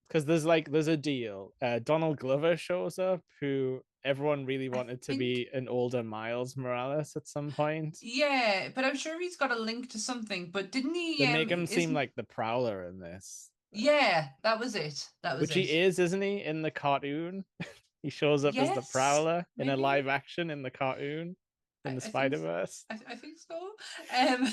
because there's a deal. Donald Glover shows up, who everyone really I wanted to think, be an older Miles Morales at some point. yeah, but I'm sure he's got a link to something. But didn't They he? make him seem Isn't like the Prowler in this, Yeah, that was it. That was which he it. is, isn't he? In the cartoon, he shows up as the Yes, Prowler in a live maybe. action in the cartoon in the I think Spider Verse. I think so.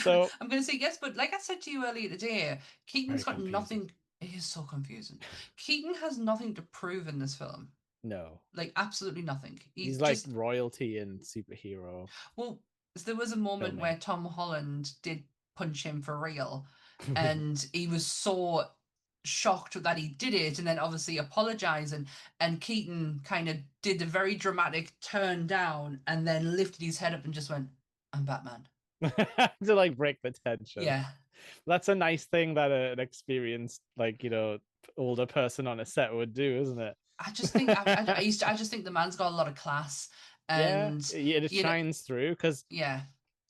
So I'm going to say yes, but like I said to you earlier today, Keaton's very got confusing. nothing. It is so confusing. Keaton has nothing to prove in this film. No, Like absolutely nothing. He's he's like just royalty in superhero well. There was a moment filming. where Tom Holland did punch him for real, and he was so shocked that he did it, and then obviously apologized, and Keaton kind of did a very dramatic turn down, and then lifted his head up and just went, "I'm Batman." To like break the tension. Yeah, That's a nice thing that an experienced like older person on a set would do, isn't it? I just think I just think the man's got a lot of class, Yeah, and it you know, shines through because yeah,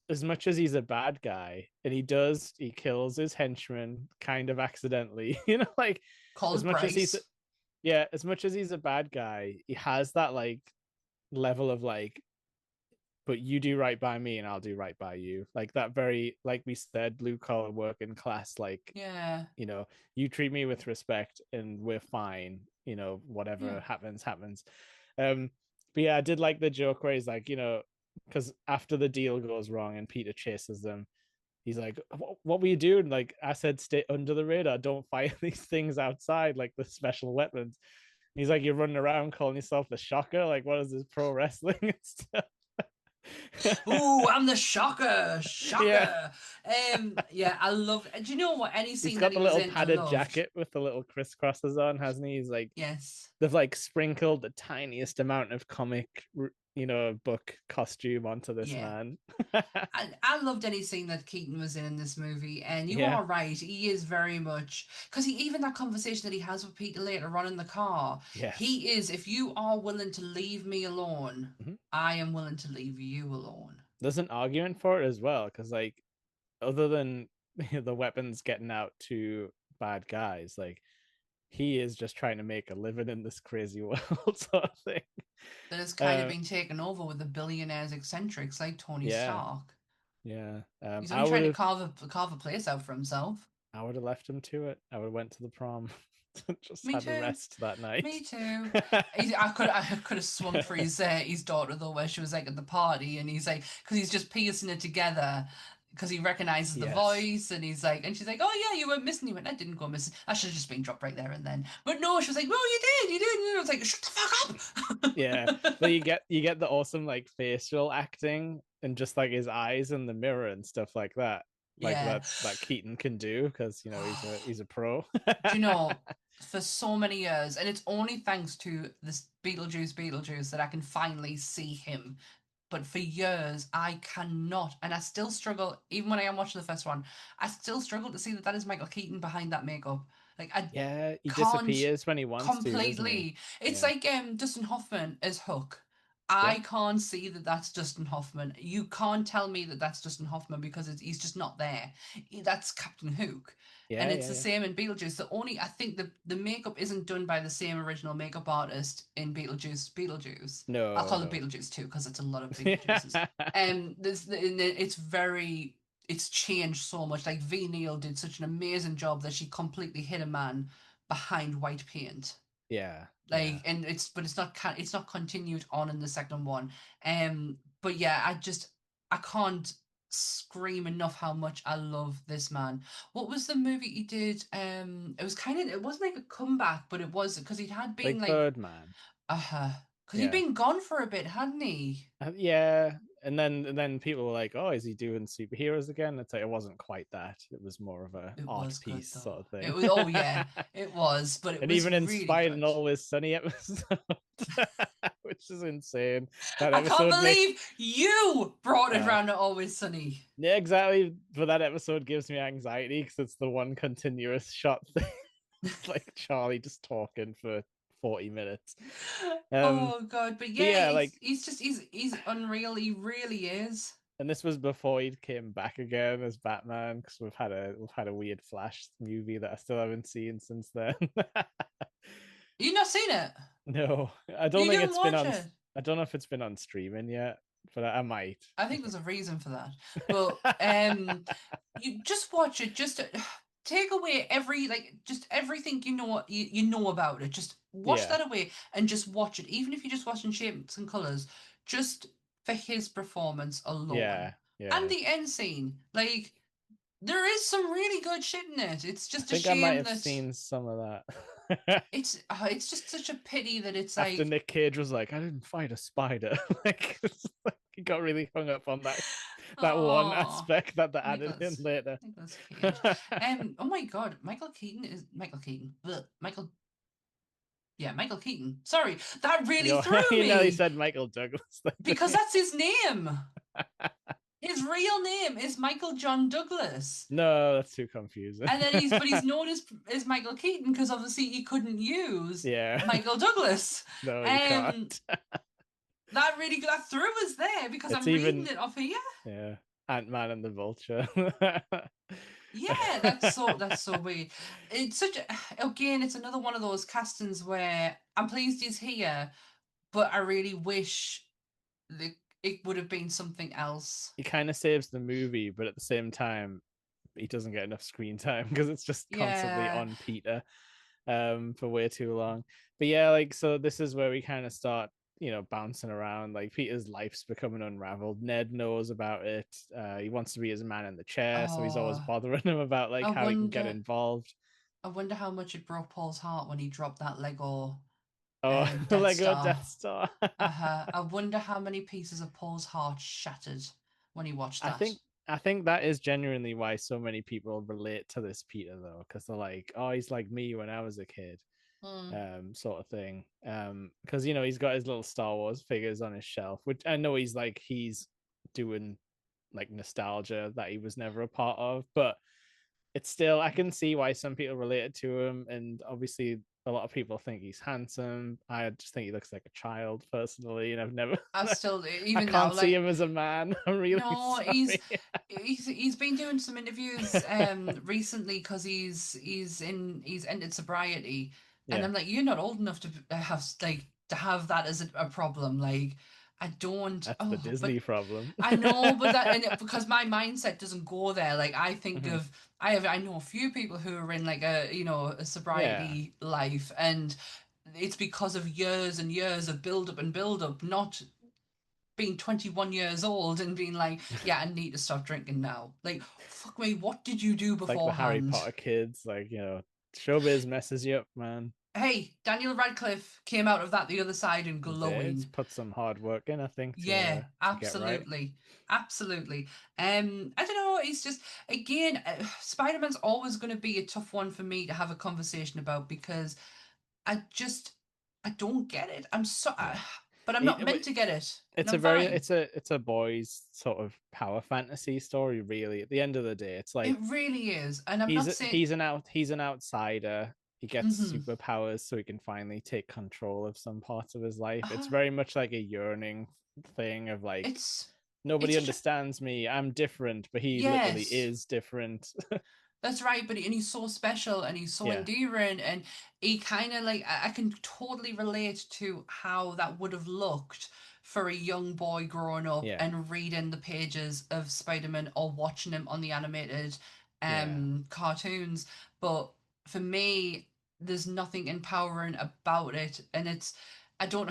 as much as he's a bad guy, and he kills his henchman kind of accidentally, like as called much as he's Bryce, as much as he's a bad guy, he has that like level of like, but you do right by me and I'll do right by you. Like that very, like we said, blue collar working class, like, yeah, you treat me with respect and we're fine, whatever yeah, happens, happens. Um, but yeah, I did like the joke where he's like, because after the deal goes wrong and Peter chases them, he's like, what were you doing? Like I said, stay under the radar, don't fire these things outside, like the special weapons. He's like, you're running around calling yourself the Shocker. Like, what is this pro wrestling and stuff? Ooh, I'm the shocker, Yeah, shocker. Yeah, I love. Do you know what? Any he's scene that got he the was little in, I padded loved. jacket with the little crisscrosses on, hasn't he? He's like, Yes. they've like sprinkled the tiniest amount of book costume onto this Yeah. man. I loved any scene that Keaton was in this movie, and you Yeah, are right. He is very much because he even that conversation that he has with Peter later on in the car. yes. He is. If you are willing to leave me alone, Mhm. I am willing to leave you alone. There's an argument for it as well, because like other than the weapons getting out to bad guys, like he is just trying to make a living in this crazy world sort of thing. That has kind of Uh, been taken over with the billionaires eccentrics like Tony yeah, Stark. yeah. He's only trying to carve a place out for himself. I would have left him to it. I would have went to the prom, just Me had a too. rest that night. Me too. I could have swung for his daughter though, where she was like at the party, and he's like, because he's just piecing it together, because he recognizes the Yes, voice, and he's like, and she's like, oh yeah, you went missing. He went, I didn't go missing. I should have just been dropped right there and then. But no, she was like, no, you did. And I was like, shut the yeah. fuck But up. you get the awesome like facial acting and just like his eyes in the mirror and stuff like that, like Yeah. that Keaton can do because he's a pro. Do you know, for so many years, and it's only thanks to this Beetlejuice that I can finally see him. But for years, I cannot, and I still struggle, even when I am watching the first one, I still struggle to see that that is Michael Keaton behind that makeup. Like, I Yeah, he can't disappears when he wants to, doesn't he? completely. It's Yeah, like Dustin Hoffman as Hook. yeah, I can't see that that's Dustin Hoffman. You can't tell me that that's Dustin Hoffman because he's just not there. That's Captain Hook. And yeah, it's yeah, the yeah. same in Beetlejuice. I think the makeup isn't done by the same original makeup artist in Beetlejuice. I'll No, call it no. Beetlejuice too because it's a lot of Beetlejuices. And it's changed so much. Like V Neil did such an amazing job that she completely hit a man behind white paint. Yeah, Like, yeah. and it's not continued on in the second one. But yeah, I can't scream enough how much I love this man. What was the movie he did? It wasn't like a comeback, but it was because he'd had been Like like Birdman. because he'd Yeah. been gone for a bit, hadn't he? Yeah. And then people were like, "Oh, is he doing superheroes again?" It's like it wasn't quite that. It was more of a It art was good piece sort though. of It thing. was, oh yeah, it was, but it And was even really inspired an good. Always Sunny episode, which is insane. That I can't episode make believe you brought it uh, round to Always Sunny. yeah, exactly. But that episode gives me anxiety because it's the one continuous shot thing. It's like Charlie just talking for 40 minutes. Um, Oh God, but but yeah, yeah, like, he's unreal. He really is. and this was before he came back again as Batman because we've had a weird Flash movie that I still haven't seen since then. You not seen it? No, I don't You think didn't it's been watch on. it. I don't know if it's been on streaming yet, but I might. I think there's a reason for that. But you just watch it. Just take away just everything you know about it. Just wash Yeah, that away and just watch it. Even if you're just watching shapes and colors, just for his performance alone yeah, and yeah. the end scene. Like there is some really good shit in it. It's I just a think I might shame have that. seen some of that. It's just such a pity that it's After like Nick Cage was like, "I didn't fight a spider," like he got really hung up on that one oh aspect that they added in Nicholas later. Nicholas Cage. Oh my God, Michael Keaton. Michael, yeah, Michael Keaton. Sorry, that really you threw you know, he me said Michael Douglas. because that's his name. His real name is Michael John Douglas. No, that's too confusing. And then he's known as Michael Keaton because obviously he couldn't use Yeah, Michael Douglas. no, you Um, can't. that threw us there because It's I'm reading even it off here. yeah, Ant-Man and the Vulture. Yeah, that's so weird. It's such a again, it's another one of those castings where I'm pleased he's here, but I really wish that it would have been something else. He kind of saves the movie, but at the same time, he doesn't get enough screen time because it's just constantly Yeah. on Peter for way too long. But yeah, like so this is where we kind of start, bouncing around. Like Peter's life's becoming unraveled. Ned knows about it. He wants to be his man in the chair, so he's always Oh, bothering him about I like how he can get wonder involved. I wonder how much it broke Paul's heart when he dropped that Lego Oh, Death Lego Star. Death Star. I wonder how many pieces of Paul's heart shattered when he watched I that. think I think that is genuinely why so many people relate to this Peter though, because they're like, oh, he's like me when I was a kid, Mm. sort of thing. Because he's got his little Star Wars figures on his shelf, which I know he's doing like nostalgia that he was never a part of, but it's still I can see why some people related to him, and obviously a lot of people think he's handsome. I just think he looks like a child personally, and I've never I still, I even now, can't see like, him as a man. I'm really no, sorry. he's been doing some interviews recently because he's ended sobriety, and Yeah, I'm like, you're not old enough to have that as a problem. Like, I don't. that's the Oh, but Disney problem. I know, but because my mindset doesn't go there. Like, I think Mhm. of I know a few people who are in like a Yeah, sobriety life, and it's because of years and years of build up, not being 21 years old and being like, yeah, I need to stop drinking now. Like, fuck me, what did you do it's like the Harry beforehand? Potter kids. Like showbiz messes you up, man. Hey, Daniel Radcliffe came out of that the other side and He did glowing. put some hard work in, I think, Yeah, to get right. absolutely. Absolutely. I don't know, it's just again, Spider-Man's always going to be a tough one for me to have a conversation about because I don't get it. Yeah, But I'm not meant it, to get it. And it's a I'm very fine. it's a boy's sort of power fantasy story. Really, at the end of the day, it's It like really is. And I'm not saying he's an outsider. He gets mhm. superpowers so he can finally take control of some parts of his life. It's Uh, very much like a yearning thing of like it's nobody it's such a understands me. I'm different, but he literally yes. is different. That's right, but and he's so special and he's so Yeah, endearing and he kind of like I can totally relate to how that would have looked for a young boy growing up yeah, and reading the pages of Spider-Man or watching him on the animated yeah. cartoons. But for me, there's nothing empowering about it, and I don't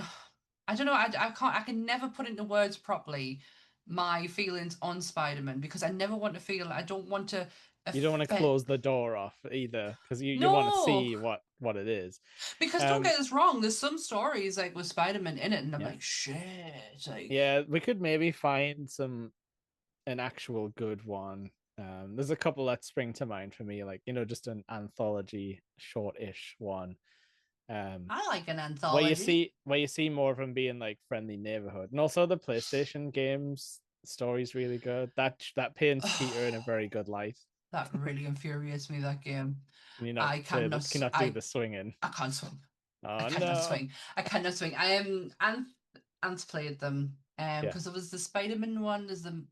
I don't know I can't I can never put into words properly my feelings on Spider-Man because I never want to feel I don't want to You don't want to affect close the door off either because you want to no, see what it is. because don't Um, get us wrong. There's some stories like with Spider-Man in it, and I'm yeah, like, shit. Like, yeah. We could maybe find an actual good one. There's a couple that spring to mind for me, like just an anthology short-ish one. Um, I like an where you anthology. see where you see more of them being like friendly neighborhood, and also the PlayStation games story's really good. That paints Peter in a very good light. That really infuriates me. That game. Can you not I play the cannot. cannot do the swinging? I can't swing. I Oh cannot no. swing. I cannot swing. I am. Ant played them. Yeah, Because there was the Spider-Man one. There's the there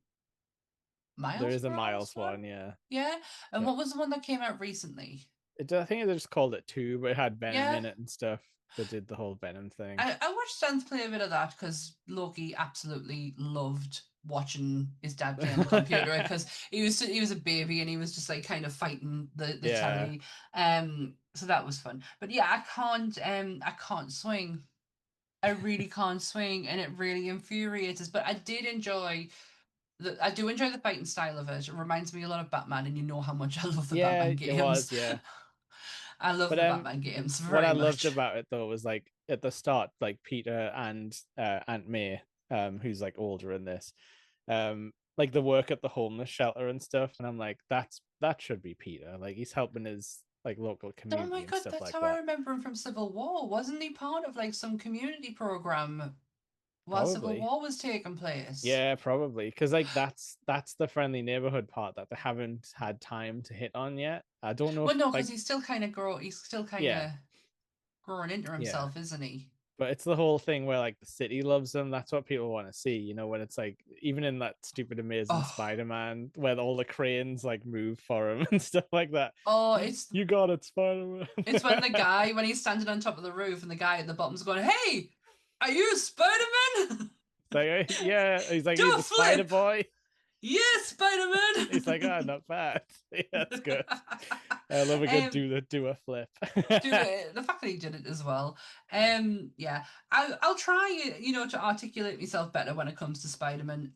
Miles is a Morales Miles one. one. Yeah, Yeah. And yeah. what was the one that came out recently? I think they just called it two, but it had Venom Yeah. in it and stuff. They did the whole Venom thing. I watched Sans play a bit of that because Loki absolutely loved watching his dad play on the computer because he was a baby and he was just like kind of fighting the Yeah, telly. So that was fun. But yeah, I can't swing. I really can't swing and it really infuriates us. But I do enjoy the fighting style of it. It reminds me a lot of Batman and you know how much I love the yeah, Batman it games. was. Yeah, I love but the Batman games what very I loved much. about it though was like at the start, like Peter and Aunt May, who's like older in this, like the work at the homeless shelter and stuff, and I'm like, that should be Peter. Like he's helping his like local Oh community my and God, stuff that's like how I that. remember him from Civil War. Wasn't he part of like some community program while Civil Probably. War was taking place? Yeah, probably. Because like that's the friendly neighborhood part that they haven't had time to hit on yet. I don't know Well, if no, because like he's still kind yeah, of growing into yeah. himself, isn't he? But it's the whole thing where like the city loves them. That's what people want to see, when it's like even in that stupid amazing Oh, Spider-Man where all the cranes like move for him and stuff like that. oh, You got it, Spider-Man. it's when he's standing on top of the roof and the guy at the bottom's going, "Hey, are you Spider-Man? It's like yeah, he's like, Do "Are you a the Spider flip, Boy?" yes, He's like, "Ah, Spider-Man." not bad." Yeah, that's good. I love a good um, do a flip. the fact that he did it as well. Yeah, I'll try, to articulate myself better when it comes to Spider-Man.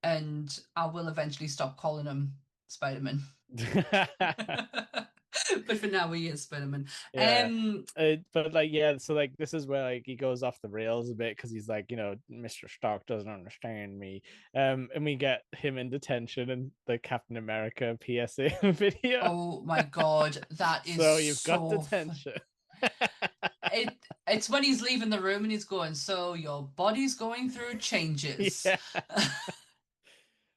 And I will eventually stop calling him Spider-Man. But for now, he is Spider-Man. Yeah. But like, yeah, so like this is where like he goes off the rails a bit because he's like, Mr. Stark doesn't understand me. And we get him in detention in the Captain America PSA video. Oh my God, that is So you've got so detention. it's when he's leaving the room and he's going, so your body's going through changes. Yeah.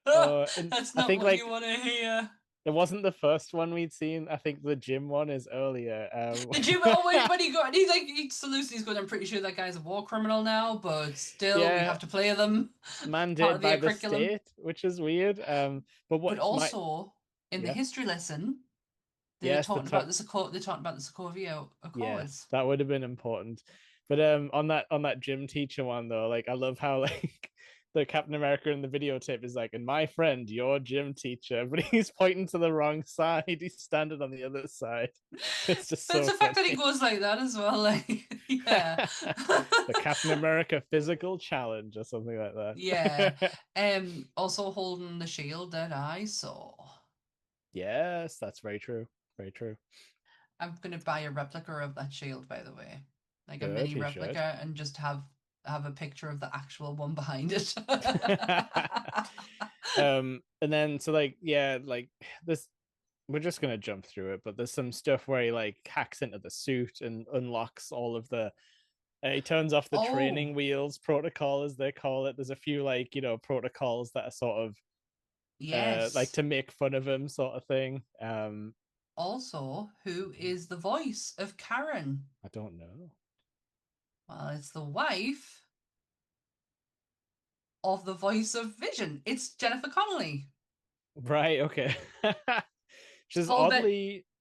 Oh, And that's I not think what you like want to hear. it wasn't the first one we'd seen. I think the gym one is earlier. Did you? Oh, when he got, he's like, he salutes. He's going. I'm pretty sure that guy's a war criminal now, but still, we Yeah, have to play them. Part mandated of by the the curriculum. state, which is weird. But But what my also in the yeah, history lesson, they're yes, talking about the They're talking about the Sokovia yeah, Accords. that would have been important. But on that gym teacher one though, like I love how like the Captain America in the videotape is like, and my friend, your gym teacher, but he's pointing to the wrong side. He's standing on the other side. It's just But it's so the fact that he funny. goes like that as well. Like, yeah. The Captain America physical challenge or something like Yeah. that. Also holding the shield that I saw. Yes, that's very true. Very true. I'm gonna buy a replica of that shield, by the way. Like a Good, mini he should. replica and just have a picture of the actual one behind it. And then so like yeah, like this we're just gonna jump through it, but there's some stuff where he like hacks into the suit and unlocks all of the he turns off the training Oh, wheels protocol as they call it. There's a few like, protocols that are sort of like yes. to make fun of him sort of thing. Also, who is the voice of Karen? I don't know. Well, it's the wife of the voice of Vision. It's Jennifer Connelly. Right, okay. She's Paul Bet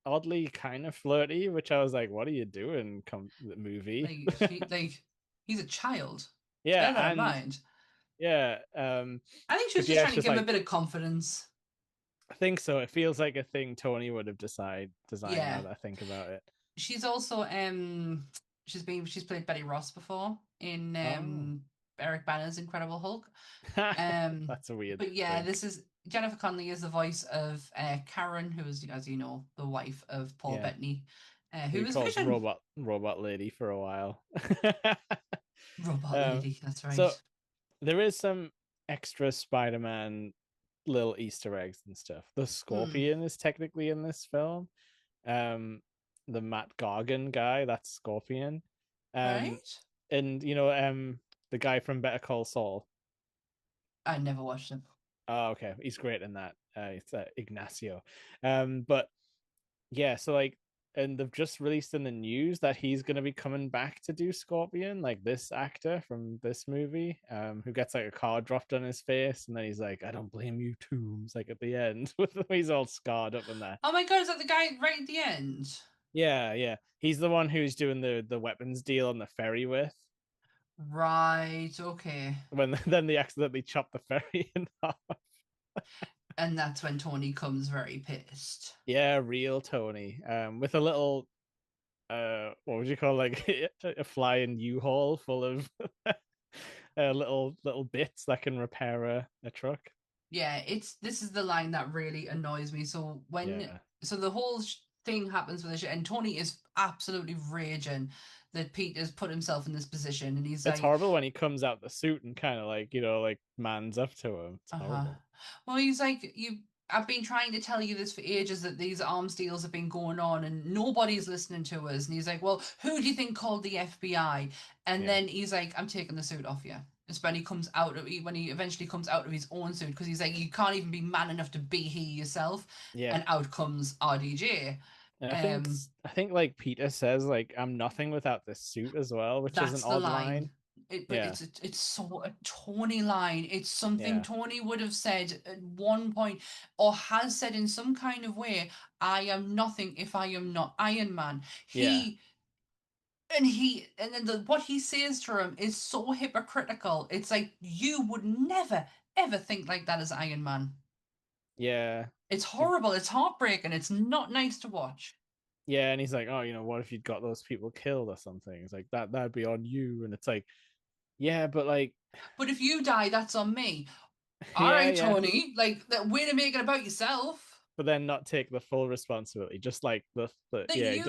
oddly kind of flirty, which I was like, what are you doing, the movie? like he's a child. Bear that Yeah, in and mind. yeah, I think she was because just yeah, trying it's to just give him a like bit of confidence. I think so. It feels like a thing Tony would have designed now Yeah. that I think about it. She's also she's played Betty Ross before in Oh, Eric Banner's Incredible Hulk. that's a weird But yeah, link. this is Jennifer Connelly is the voice of Karen, who is, as you know, the wife of Paul Yeah, Bettany, who who he is calls Vision. robot lady for a while. Robot um, lady, that's so right. there is some extra Spider-Man little Easter eggs and stuff. The Hmm. Scorpion is technically in this film. Um, the Matt Gargan guy, that's Scorpion. Um, Right? and the guy from Better Call Saul. I never watched him. Oh, okay, he's great in that. It's Ignacio. But yeah, so like, and they've just released in the news that he's going to be coming back to do Scorpion, like this actor from this movie, who gets like a car dropped on his face, and then he's like, "I don't blame you, Toombs," like at the end, with he's all scarred up in there. Oh my god, is that the guy right at the end? Yeah, yeah, he's the one who's doing the weapons deal on the ferry with. Right, okay. When then they accidentally chop the ferry in half. And that's when Tony comes very pissed. Yeah, real Tony, with a little what would you call like a flying U-Haul full of little bits that can repair a truck. Yeah, this is the line that really annoys me. Yeah, So the whole thing happens with this, and Tony is absolutely raging that Pete has put himself in this position, and he's it's like, horrible when he comes out the suit and kind of like like mans up to him. It's uh-huh. horrible. Well, he's like, I've been trying to tell you this for ages that these arms deals have been going on and nobody's listening to us. And he's like, well, who do you think called the FBI? And Yeah, then he's like, I'm taking the suit off you. It's when he eventually comes out of his own suit, because he's like, you can't even be man enough to be he yourself. yeah. And out comes RDJ. And Um, I think like Peter says like I'm nothing without this suit as well, which is an That's the odd line. line. But Yeah, it's so a Tony line. It's something yeah, Tony would have said at one point, or has said in some kind of way. I am nothing if I am not Iron Man. yeah, And then what he says to him is so hypocritical. It's like you would never ever think like that as Iron Man. yeah. It's If horrible. It's heartbreaking. It's not nice to watch. Yeah, and he's like, oh, what if you'd got those people killed or something? It's like that'd be on you, and it's like, yeah, but like, But if you die, that's on me. All yeah, right, yeah, Tony. Like that way to make it about yourself. but then not take the full responsibility. Just like the that yeah, you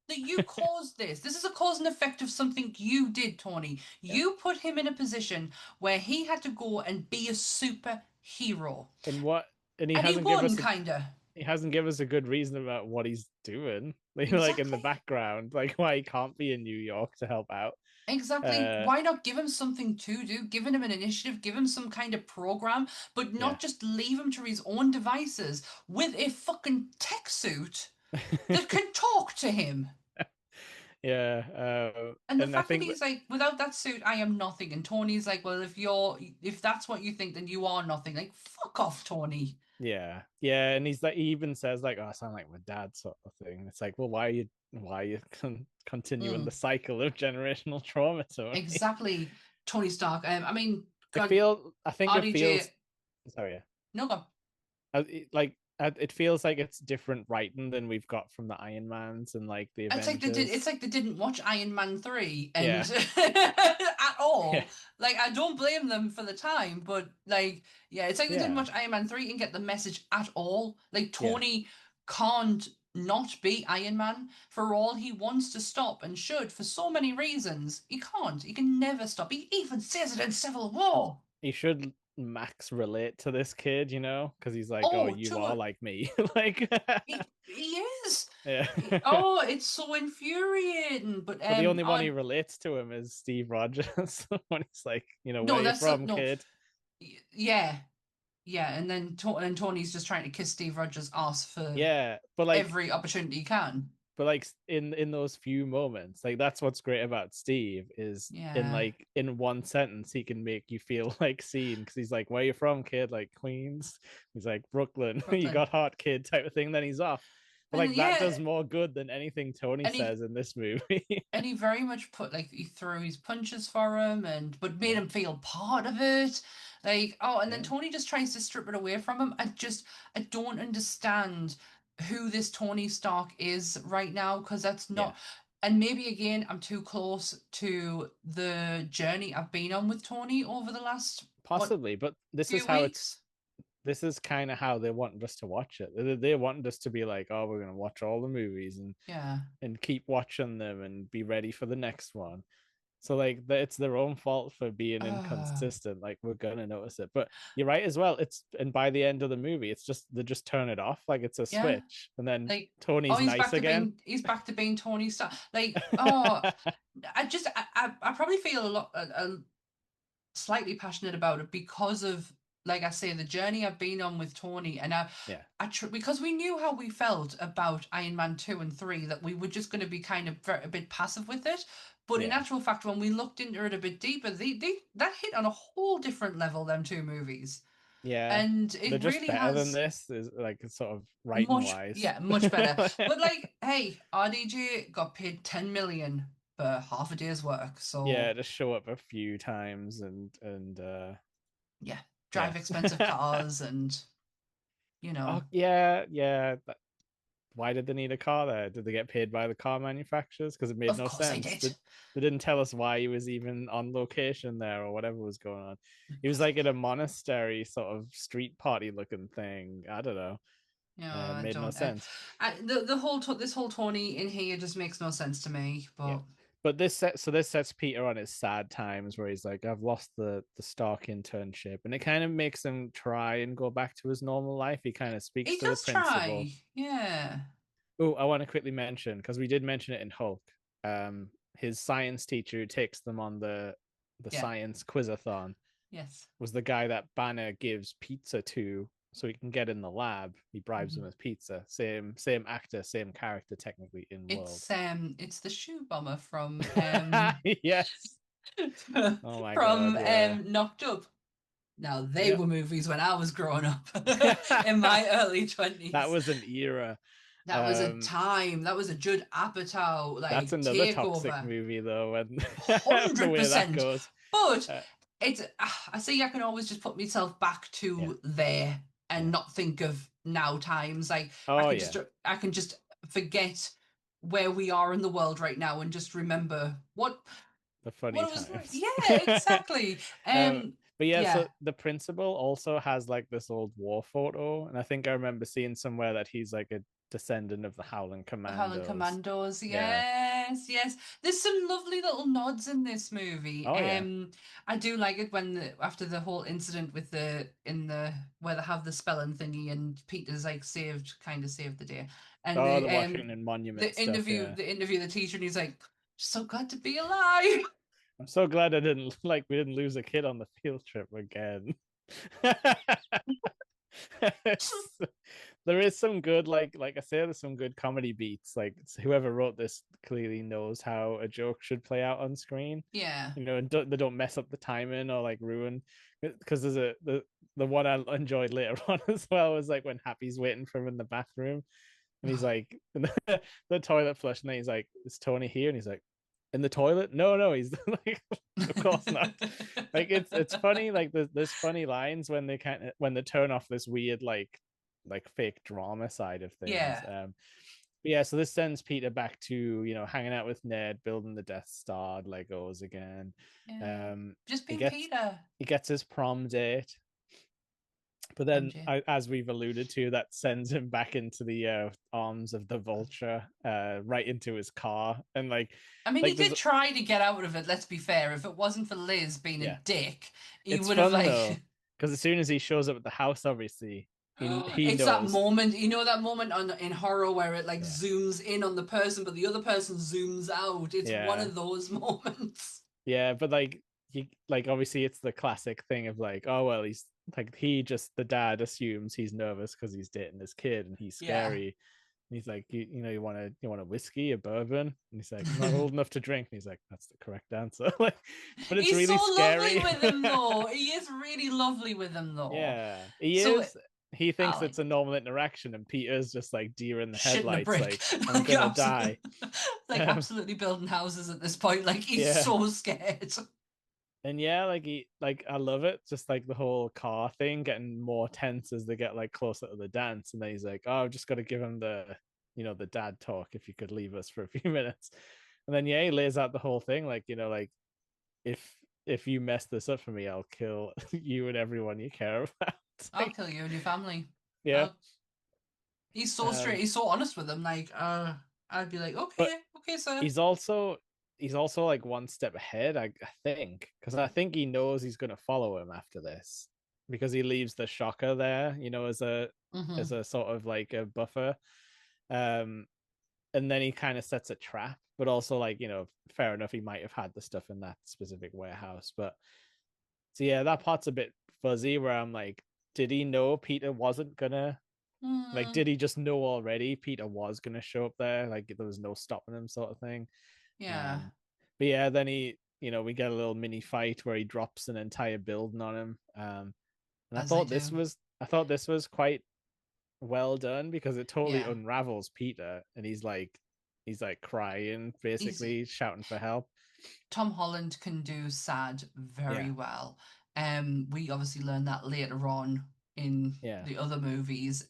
that you caused this. This is a cause and effect of something you did, Tony. yeah. You put him in a position where he had to go and be a superhero. And what? And he And he hasn't give won, us a kinda. he hasn't given us a good reason about what he's doing. Like in the Exactly. background, like why he can't be in New York to help out. Exactly. Uh, Why not give him something to do? Giving him an initiative, give him some kind of program, but yeah. not just leave him to his own devices with a fucking tech suit that can talk to him. Yeah, And the and I fact that think he's like, without that suit, I am nothing. And Tony's like, well, if that's what you think, then you are nothing. Like, fuck off, Tony. yeah, and he's like, he even says like, "Oh, I sound like my dad," sort of thing. It's like, well, why are you continuing the Mm, cycle of generational trauma, Tony? exactly, Tony Stark. I mean, It God, feels, I think it feels, RDJ, sorry, yeah, no, go. it feels like it's different writing than we've got from the Iron Mans and like the It's like they did. It's Avengers. like they didn't watch Iron Man 3 and Yeah, at yeah, all. Like I don't blame them for the time, but like yeah, it's like they didn't yeah, watch Iron Man 3 and get the message at all. Like yeah. Tony can't not be Iron Man for all he wants to stop and should for so many reasons. He can't. He can never stop. He even says it in Civil War. He should max relate to this kid, because he's like, oh, Oh, you are to like me, like, he is. yeah. Oh, it's so infuriating. But But the only one he on relates to him is Steve Rogers when he's like, where no, you that's from, no. kid? Yeah, yeah, and then Tony's just trying to kiss Steve Rogers' ass for Yeah, but every opportunity he can. in those few moments, like that's what's great about Steve is Yeah, in one sentence he can make you feel like seen because he's like, where you from, kid? Like Queens. He's like Brooklyn. You Brooklyn, got heart, kid, type of thing. Then he's off. But and like that yeah, does more good than anything Tony and he says in this movie. and he very much put like he threw his punches for him and but made Yeah, him feel part of it. Like oh, and then yeah, Tony just tries to strip it away from him. I don't understand who this Tony Stark is right now because that's yeah. not. And maybe again, I'm too close to the journey I've been on with Tony over the last what Possibly, but this is few how it's weeks. this is kind of how they wanted us to watch it. They wanted us to be like, oh, we're gonna watch all the movies Yeah. and keep watching them and be ready for the next one. So like it's their own fault for being Uh, inconsistent. Like we're gonna notice it. But you're right as well. And by the end of the movie, it's just they just turn it off like it's a yeah. switch, and then Like, oh, Tony's nice again. he's back to being Tony Stark. Like, oh, I probably feel a slightly passionate about it because of, like I say, the journey I've been on with Tony, and Yeah, because we knew how we felt about Iron Man 2 and 3, that we were just going to be kind of a bit passive with it. But in yeah, actual fact, when we looked into it a bit deeper, they that hit on a whole different level, them two movies. yeah. And They're it just really better than has this. Is like sort of writing wise. much better. But like, hey, RDJ got paid 10 million for half a day's work. Yeah, So just show up a few times and yeah, yeah. drive expensive cars and you Oh know. yeah, yeah. Why did they need a car there? Did they get paid by the car manufacturers? Because it made Of no course I sense. did. They didn't tell us why he was even on location there or whatever was going on. Of He was course I like in did. a monastery sort of street party looking thing. I don't know. No, It I made no don't. sense. The whole this whole Tony in here just makes no sense to me. Yeah. But But this sets Peter on his sad times where he's like, I've lost the Stark internship. And it kind of makes him try and go back to his normal life. He kind of speaks he to the does principal. try. Yeah. Oh, I want to quickly mention because we did mention it in Hulk. His science teacher who takes them on the Yeah. science quizathon Yes. was the guy that Banner gives pizza to so he can get in the lab. He bribes him Mhm. with pizza. Same actor, same character technically in world. It's the shoe bomber from Yes. Oh my god, from yeah. Knocked Up. Now they Yep. were movies when I was growing up in my early That 20s. was an era. That was a Um, time. That was a Judd Apatow that's like another toxic takeover. movie though, and the way that 100%. goes. But Uh, it's I see I can always just put myself back yeah, to there and yeah. not think of now times. Like Oh yeah. I can just forget where we are in the world right now and just remember The funny what it was like. times. Yeah, exactly. um, But yeah, Yeah, so the principal also has like this old war photo, and I think I remember seeing somewhere that he's like a descendant of the Howling Holland Commandos. Commandos. Yeah. Yes, yes. There's some lovely little nods in this movie. Oh yeah. I do like it when after the whole incident with the in the where they have the spelling thingy and Peter's like kind of saved the day, and Oh, the Washington Monument stuff. Yeah. the interview the teacher and he's like, so glad to be alive. I'm so glad I didn't like we didn't lose a kid on the field trip again. There is some good like I say there's some good comedy beats. Like whoever wrote this clearly knows how a joke should play out on screen. Yeah. And they don't mess up the timing or like ruin, because there's the one I enjoyed later on as well was like when Happy's waiting for him in the bathroom and he's like the toilet flush, and then he's like, is Tony here? And he's like, in the toilet? No, he's like, of course not. Like it's funny, like there's funny lines when they turn off this weird like fake drama side of things. Yeah. But yeah, so this sends Peter back to, hanging out with Ned, building the Death Star Legos again. Yeah. um Just he being gets Peter. he gets his prom date, but then, MJ. as we've alluded to, that sends him back into the arms of the Vulture, right into his car, and I mean, he like there's did try to get out of it, let's be fair. If it wasn't for Liz being a yeah, dick, he it's would have fun though, like because as soon as he shows up at the house, obviously he it's that knows. moment, that moment in horror where it like Yeah, zooms in on the person, but the other person zooms out. It's one yeah, of those moments. yeah, but like obviously it's the classic thing of like, oh well, he's like the dad assumes he's nervous because he's dating this kid and he's Yeah. scary. And he's like, you want a whiskey, a bourbon? And he's like, I'm not old enough to drink. And he's like, that's the correct answer. Like, but it's He's so really lovely scary. with him though. He is really lovely with him though. Yeah, he So is. He thinks Alec, it's a normal interaction, and Peter's just like deer in the shitting a headlights, brick. like, I'm like gonna absolutely die. like absolutely building houses at this point. Like he's Yeah. so scared. And yeah, I love it. Just like the whole car thing getting more tense as they get like closer to the dance. And then he's like, oh, I've just got to give him the dad talk. If you could leave us for a few minutes. And then yeah, he lays out the whole thing, like, like if you mess this up for me, I'll kill you and everyone you care about. I'll kill you and your family. Yeah. I'll... He's so straight. Um, He's so honest with them. Like, I'd be like, but okay, okay, sir. he's also like one step ahead, I think, because I think he knows he's going to follow him after this, because he leaves the shocker there, as Hmm. a sort of like a buffer. um and then he kind of sets a trap, but also like, fair enough, he might have had the stuff in that specific warehouse. But so yeah, that part's a bit fuzzy, where I'm like, did he know Peter wasn't gonna, like, Mm, did he just know already Peter was gonna show up there, like there was no stopping him, sort of thing? yeah, um but yeah, then we get a little mini fight where he drops an entire building on him. And as they do. I thought this was quite well done, because it totally Yeah, unravels Peter, and he's like crying, he's basically shouting for help. Tom Holland can do sad very Yeah, well. We obviously learn that later on in yeah, the other movies.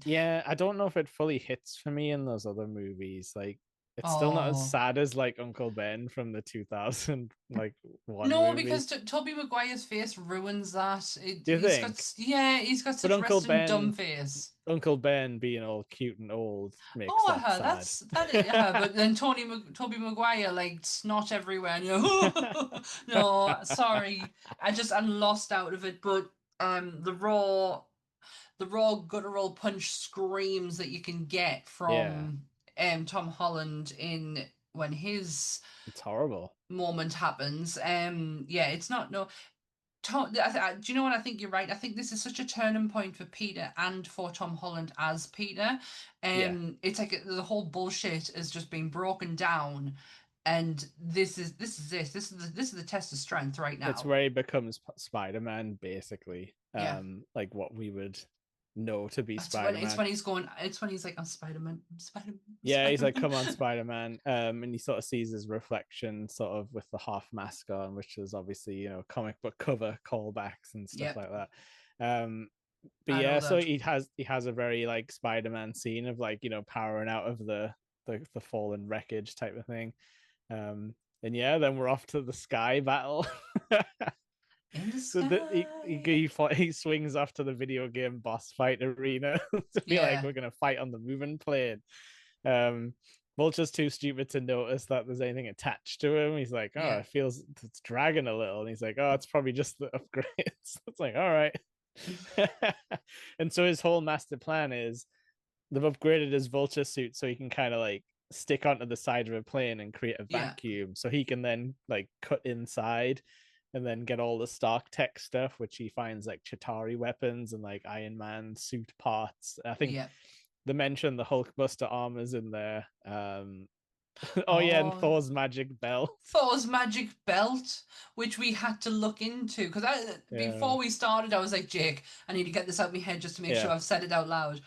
yeah. I don't know if it fully hits for me in those other movies. Like, it's still not as Oh, sad as like Uncle Ben from the 2000 like one no, movie. because Toby Maguire's face ruins that. Do you think? He's got But such resting dumb face. Uncle Ben being all cute and old makes Oh, that sad. but then Toby Maguire like snot everywhere. And no, sorry, I'm lost out of it. But the raw guttural punch screams that you can get Yeah, from Tom Holland in when his it's horrible. moment happens. Yeah, it's not no. Do you know what? I think you're right. I think this is such a turning point for Peter and for Tom Holland as Peter. Yeah, It's like the whole bullshit has just been broken down, and this. This is the test of strength right it's now. where he becomes Spider-Man, basically. Yeah. Like what we would know to be It's Spider-Man. when he's going. It's when he's like, "I'm Spider-Man, I'm Spider-Man, I'm Yeah, he's like, Spider-Man." come on, Spider-Man. And he sort of sees his reflection sort of with the half mask on, which is obviously, comic book cover callbacks and stuff Yep, like that. Um, but I know yeah, so that. he has a very like Spider-Man scene of like, powering out of the fallen wreckage type of thing. And yeah, then we're off to the sky battle. In the So sky. he swings off to the video game boss fight arena to be like, Yeah. we're gonna fight on the moving plane. Um, Vulture's too stupid to notice that there's anything attached to him. He's like, oh, Yeah. it feels it's dragging a little, and he's like, oh, it's probably just the upgrades. It's like, all right. And so his whole master plan is they've upgraded his Vulture suit so he can kind of like stick onto the side of a plane and create a Yeah. vacuum so he can then like cut inside and then get all the Stark tech stuff, which he finds like Chitauri weapons and like Iron Man suit parts. I think Yeah. they mentioned the Hulkbuster armors in there. Oh yeah, and Oh, Thor's magic belt. Thor's magic belt, which we had to look into because Yeah, before we started, I was like, Jake, I need to get this out of my head just to make sure yeah. I've said it out loud.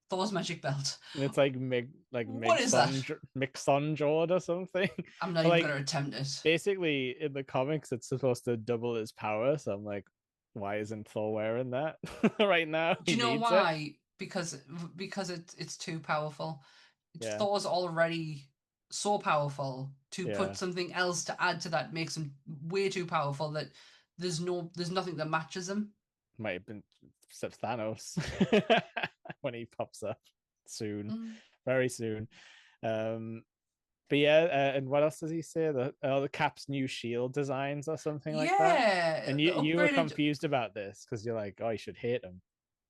Thor's magic belt. And it's like What is that? Mixonjord or something. I'm not But even going like to attempt it. basically in the comics it's supposed to double his power, so I'm like, why isn't Thor wearing that right now? Do He you know needs it. why? Because it's too powerful. Yeah, Thor's already so powerful. To put yeah. something else to add to that makes him way too powerful that there's nothing that matches him. Might have been except Thanos when he pops up soon, Mm. very soon. um but yeah, and what else does he say? The Cap's new shield designs or something like that. Yeah, And the you were upgraded. confused about this because you're like, oh, you should hate him.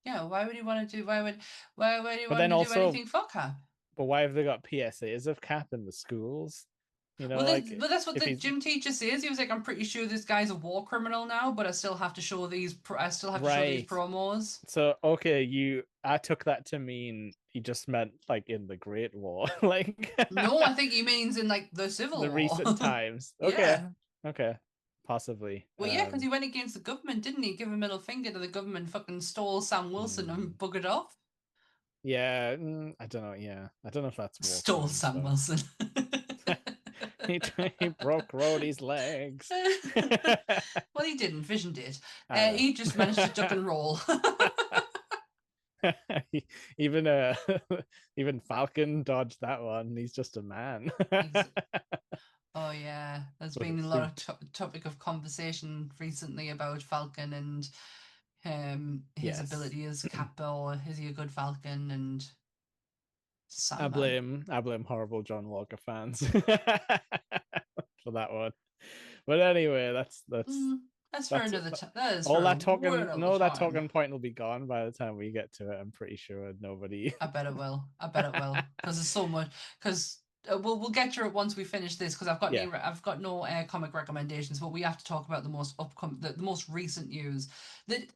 Yeah, why would he want to do? Why would he But want then to do also, anything for Cap? but why have they got PSAs of Cap in the schools? You Well, know, like but that's what if the he's gym teacher says. He was like, "I'm pretty sure this guy's a war criminal now, but I still have to show these. I still have to show these right. promos." So okay, I took that to mean he just meant like in the Great War, like No, I think he means in like the Civil the War. recent times. Okay, Yeah. okay, possibly. Well, yeah, because he went against the government, didn't he? Give a middle finger to the government, fucking stole Sam Wilson and Hmm. buggered off. Yeah, I don't know. Yeah, I don't know if that's war Stole crimes, Sam but Wilson. he he broke Rhodey's legs. Well, he didn't. Vision did. I know. He just managed to duck and roll. even even Falcon dodged that one. He's just a man He's, oh yeah, there's with a been a lot of suit. topic of conversation recently about Falcon and his Yes. ability as Cap, or is he a good Falcon and I Sandman. blame I blame horrible John Walker fans for that one. But anyway, That's for that's another time. That is all for that one talking. other No, that time. talking point will be gone by the time we get to it. I'm pretty sure nobody. I bet it will. I bet it will because there's so much. Because we'll get to it once we finish this. Because Yeah. I've got no comic recommendations, but we have to talk about the most upcoming, the most recent news. That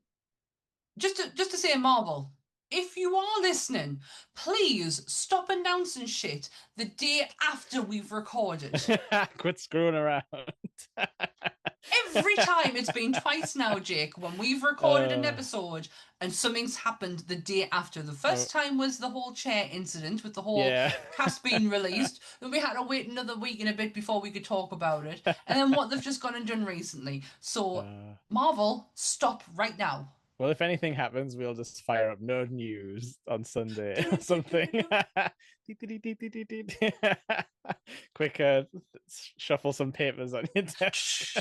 just to say, Marvel, if you are listening, please stop announcing shit the day after we've recorded. Quit screwing around. Every time, it's been twice now, Jake, when we've recorded an uh, episode and something's happened the day after. The uh, first time was the whole chair incident with the whole yeah. cast being released. Then we had to wait another week and a bit before we could talk about it. And then what they've just gone and done recently. So, uh, Marvel, stop right now. well, if anything happens, we'll just fire up Nerd News on Sunday or something. Quick, shuffle some papers on your desk.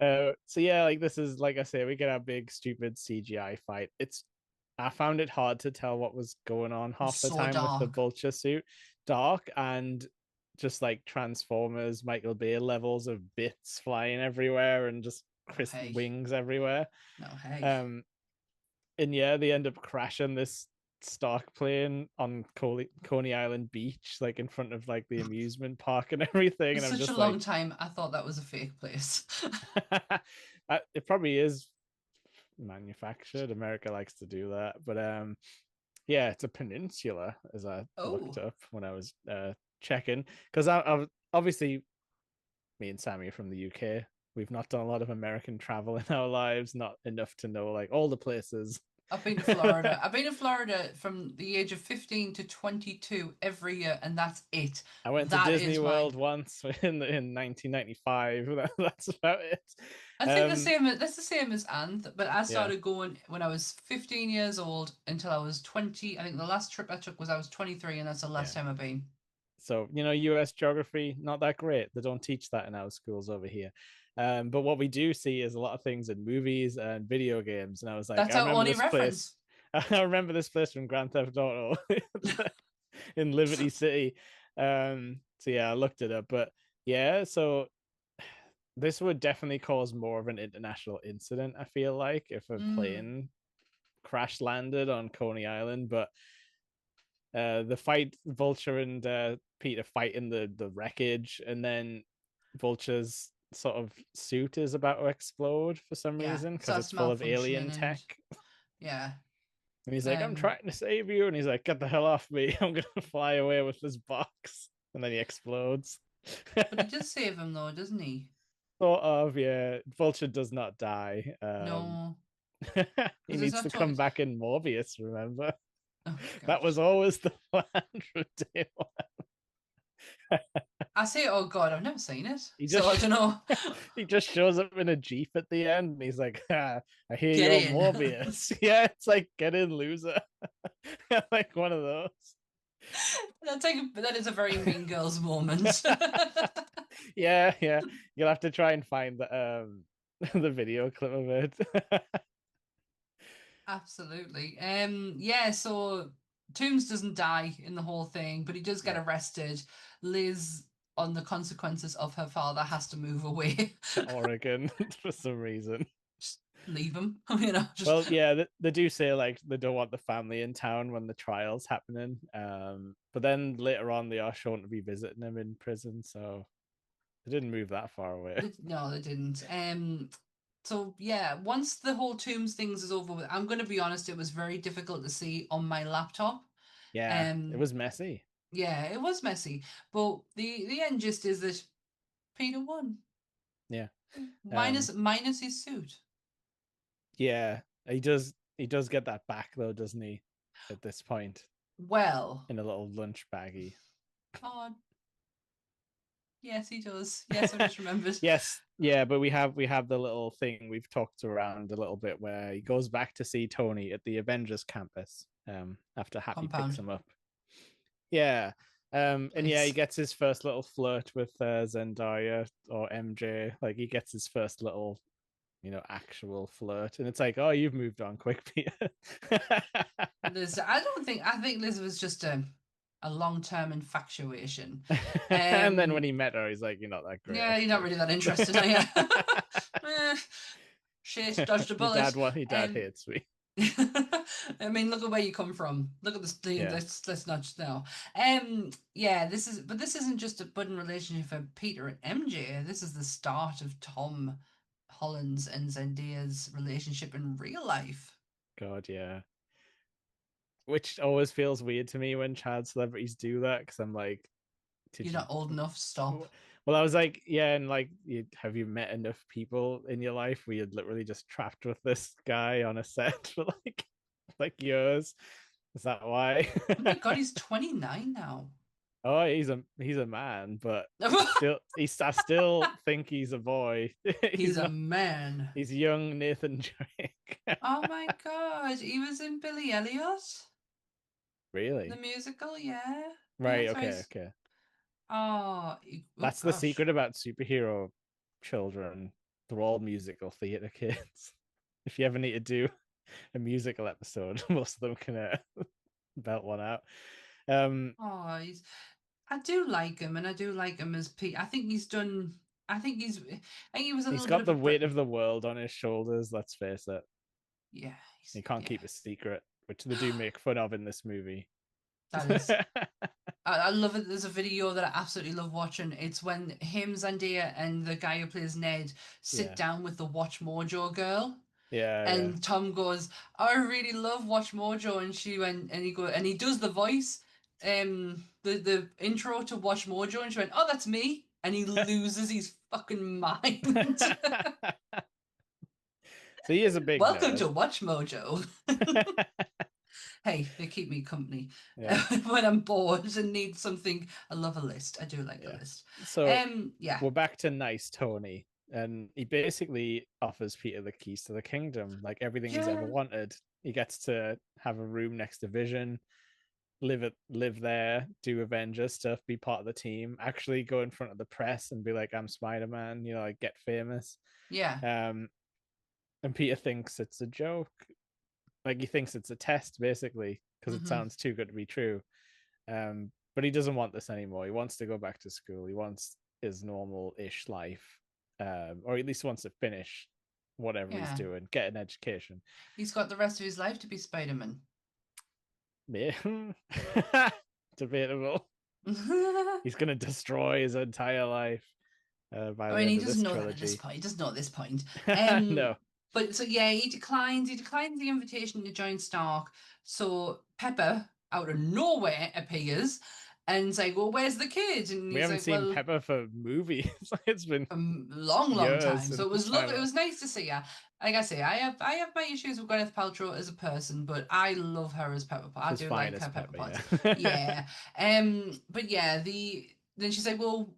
So yeah, like this is like I say, we get our big stupid CGI fight. I found it hard to tell what was going on It was half the so time with the dark. Vulture suit. Dark and just like Transformers, Michael Bay levels of bits flying everywhere and just Oh, crisp hey. wings everywhere. No, hey. Um, and yeah, they end up crashing this Stark plane on Coney Island Beach, like in front of like the amusement park and everything. For And I'm such a just long like, time, I thought that was a fake place. it probably is manufactured. America likes to do that, but yeah, it's a peninsula, as I looked Oh. up when I was checking, because I obviously me and Sammy are from the UK. We've not done a lot of American travel in our lives, not enough to know like all the places. I've been to Florida. I've been to Florida from the age of 15 to 22 every year, and that's it. I went to That Disney is my. World once in 1995. That's about it. I think Um, that's the same as Anth, but I yeah, started going when I was 15 years old until I was 20. I think the last trip I took was I was 23, and that's the last yeah. time I've been. So US geography not that great. They don't teach that in our schools over here. But what we do see is a lot of things in movies and video games. And I was like, That's I our remember only this place. reference. I remember this place from Grand Theft Auto in Liberty City. So yeah, I looked it up. But yeah, so this would definitely cause more of an international incident, I feel like, if a Mm, plane crash landed on Coney Island. But the fight, Vulture and Peter fight in the wreckage, and then Vulture's sort of suit is about to explode for some yeah, reason because starts it's full of alien malfunctioning and tech. yeah. And he's like, I'm Um, trying to save you. And he's like, get the hell off me. I'm going to fly away with this box. And then he explodes. but he does save him though, doesn't he? Sort of, yeah. Vulture does not die. No, He because it's needs not to come toys. back in Morbius, remember? Oh That God. was always the plan from day one. I say, oh God, I've never seen it, He so I just don't know. he just shows up in a Jeep at the end and he's like, I hear Get you're in. Morbius. Yeah, it's like get in, loser. Like one of those. That is a very Mean Girls moment. Yeah, yeah. You'll have to try and find the the video clip of it. Absolutely. Yeah, so Toombs doesn't die in the whole thing, but he does get No, arrested. Liz, on the consequences of her father, has to move away. to Oregon for some reason. Just leave him, just Well, yeah, they do say like they don't want the family in town when the trial's happening. But then later on they are shown to be visiting him in prison, so they didn't move that far away. no, they didn't. So yeah, once the whole Toombs things is over with, I'm gonna be honest, it was very difficult to see on my laptop. Yeah, it Um, was messy. yeah, it was messy, but the end gist is that Peter won. Yeah. Um, Minus his suit. yeah, he does get that back though, doesn't he? At this point, Well, in a little lunch baggie. oh yes, he does. Yes, I've just remembered. Yes, yeah, but we have the little thing we've talked around a little bit where he goes back to see Tony at the Avengers campus after Happy picks Compound. him up. Yeah. And yeah, he It's gets his first little flirt with Zendaya or MJ. Like he gets his first little, actual flirt. And it's like, oh, you've moved on quick, Peter. Liz. I think Liz was just a long-term infatuation. And then when Um, he met her, he's like, you're not that great, yeah, you're not actually. really that interested, are you? Eh, shit, dodged a bullet. Your dad Um, hates me. I mean, look at where you come from. Look at this thing. Yeah. Let's not just now. Yeah, this isn't just a budding relationship for Peter and MJ. This is the start of Tom Holland's and Zendaya's relationship in real life. God, yeah. Which always feels weird to me when child celebrities do that because I'm like, did You're you? not old enough. Stop. Well, I was like, yeah, and like, have you met enough people in your life where you're literally just trapped with this guy on a set for like years? Is that why? Oh my God, he's 29 now. Oh, he's a man, but I still think he's a boy. He's He's a not. man. He's young Nathan Drake. Oh my God, he was in Billy Elliot, the Really? musical. Yeah, yeah. Right. So Okay. he's Okay. oh That's the gosh. secret about superhero children. They're all musical theater kids. If you ever need to do a musical episode, most of them can belt one out. Um, Oh, I do like him, and I do like him as Pete. I think he's done. I think he's. I think he was a he's little bit got of a. the weight of the world on his shoulders. Let's face it. Yeah, He can't yeah. keep a secret, which they do make fun of in this movie. That is. I love it. There's a video that I absolutely love watching. It's when him, Zendaya, and the guy who plays Ned sit Yeah, down with the Watch Mojo girl. yeah, yeah. And Tom goes, I really love Watch Mojo. And he does the voice, the intro to Watch Mojo. And she went, oh, that's me. And he loses his fucking mind. So he is a big Welcome nerd. to Watch Mojo. Hey, they keep me company Yeah, when I'm bored and need something. I love a list. I do like a yeah. list. So Yeah. we're back to nice Tony, and he basically offers Peter the keys to the kingdom, like everything he's ever Yeah. wanted. He gets to have a room next to Vision. live there, do Avengers stuff, be part of the team, actually go in front of the press and be like, I'm Spider-Man, like get famous. Yeah. Um, and Peter thinks it's a joke. Like he thinks it's a test, basically, because it Mm-hmm. sounds too good to be true. But he doesn't want this anymore. He wants to go back to school. He wants his normal-ish life, or at least wants to finish whatever he's Yeah. doing, get an education. He's got the rest of his life to be Spider-Man. Yeah. Debatable. I He's gonna destroy his entire life by the mean, end he of doesn't this know that at this trilogy. point. He doesn't know at this point. No, But so yeah, he declines. He declines the invitation to join Stark. So Pepper, out of nowhere, appears and's like, "Well, where's the kid?" And we he's haven't like, seen "Well, Pepper for movies. It's been a long, long years time." So since it the was lovely. It time. was nice to see her. Like I say, I have my issues with Gwyneth Paltrow as a person, but I love her as Pepper Potts. I She's do fine like as her Pepper Pepper, Potts. yeah. Yeah. But yeah, then she's like, "Well,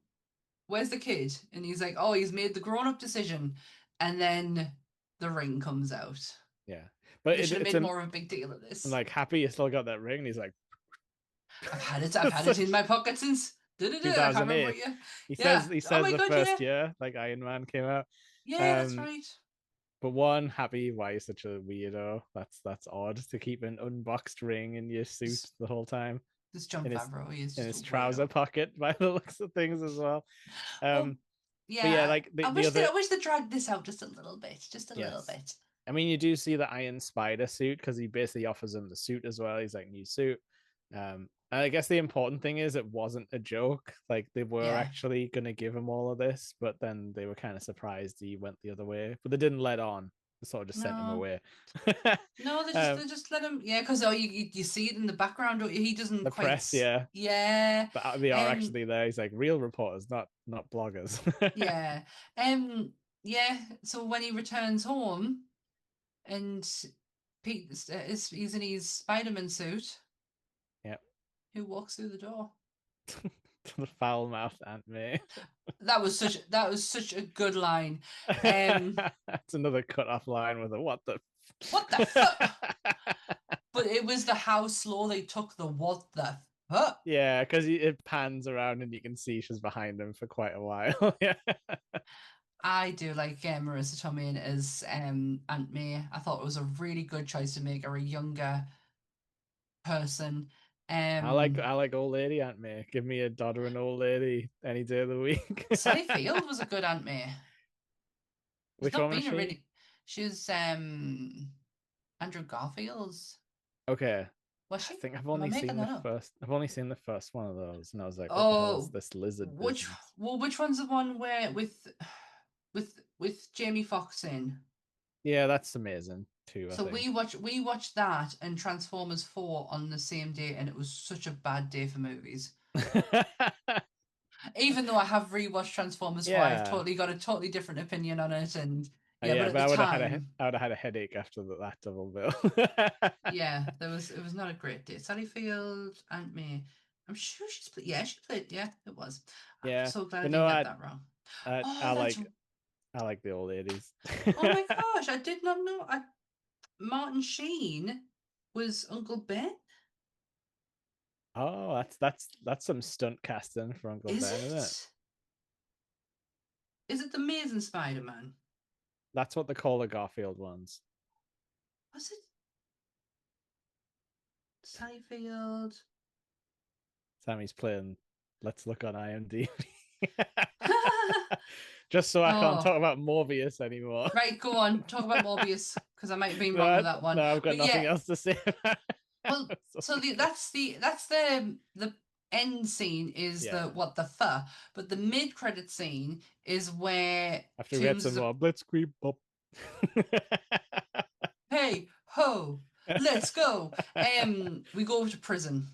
where's the kid?" And he's like, "Oh, he's made the grown-up decision." And then the ring comes out. Yeah, but They should have it's made an more of a big deal of this. like Happy you still got that ring. And he's like, I've had it in such my pocket since I can't remember what 2008. year. He says Yeah. Oh my the god, first yeah. year like Iron Man came out. Yeah, that's Um, right. but one, Happy, why are you such a weirdo? That's odd to keep an unboxed ring in your suit This, the whole time this John in his Favreau, he is in just a his trouser weirdo. pocket by the looks of things as well. Well, But yeah, yeah, like I the wish other, they dragged this out just a little bit. Just a little yes. bit. I mean, you do see the Iron Spider suit because he basically offers him the suit as well. He's like, new suit. And I guess the important thing is it wasn't a joke. Like they were Yeah. actually going to give him all of this, but then they were kind of surprised he went the other way. But they didn't let on. They sort of just sent him No. away. No, they um, just let him. Yeah, because you see it in the background. He doesn't the quite. press, yeah, Yeah. but they are Um. actually there. He's like real reporters, not bloggers. Yeah. Um. Yeah. So when he returns home and Pete he's in his Spider-Man suit, Yeah, who walks through the door? to the foul mouthed Aunt May. That was such a good line. Um. That's another cut off line with a what the. What the fuck? But it was the how slow they took the what the fuck. Yeah, because it pans around and you can see she's behind him for quite a while. Yeah, I do like Marissa Tomei as Aunt May. I thought it was a really good choice to make her a younger person. Um, I like old lady Aunt May. Give me a daughter and old lady any day of the week. Sally Field was a good Aunt May. She's Which not one was been a she? really. She's Andrew Garfield's. Okay, Was I she? think Am I making that up? I've only seen the first one of those, and I was like, what the hell is Oh, this lizard business? which one's the one where with Jamie Foxx in? Yeah, that's amazing too. I So think. we watched that and Transformers 4 on the same day, and it was such a bad day for movies. Even though I have rewatched Transformers 4, I've Yeah, totally got a totally different opinion on it. And yeah, but yeah, at but the time, I would have had a headache after that double bill. yeah, it was not a great day. Sally Field, Aunt May. I'm sure she's played. Yeah, she played. Yeah, it was. I'm Yeah, so glad I but didn't no, get that wrong. Oh, that's. I like the old ladies. Oh my gosh, I did not know. Martin Sheen was Uncle Ben. Oh, that's some stunt casting for Uncle Is Ben, isn't it? it? Is it the Amazing Spider-Man? That's what they call the Garfield ones. Was it Sally Field? Sammy's playing. Let's look on IMDb. Just so I can't talk Oh, about Morbius anymore. right, go on. Talk about Morbius because I might have been wrong with No, that one. no, I've got But nothing yeah, else to say. well, so that's the end scene is Yeah, the what the fuh, but the mid credit scene is where after we had Toombs some is a more Blitzkrieg pop. hey ho, let's go. We go to prison.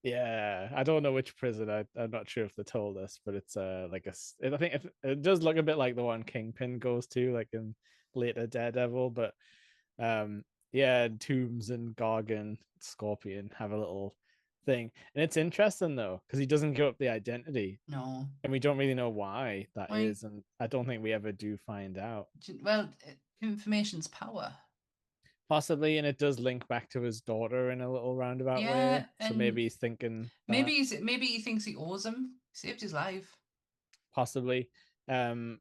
Yeah, I don't know which prison. I'm not sure if they told us, but it's like I think it does look a bit like the one Kingpin goes to, like in later Daredevil. But yeah, Tombs and Gargan, Scorpion have a little thing, and it's interesting though because he doesn't give up the identity, No, and we don't really know why that why? is, and I don't think we ever do find out. Well, information's power. Possibly, and it does link back to his daughter in a little roundabout way. Yeah, So and maybe he's thinking that maybe he thinks he owes him. He saved his life. possibly. Um,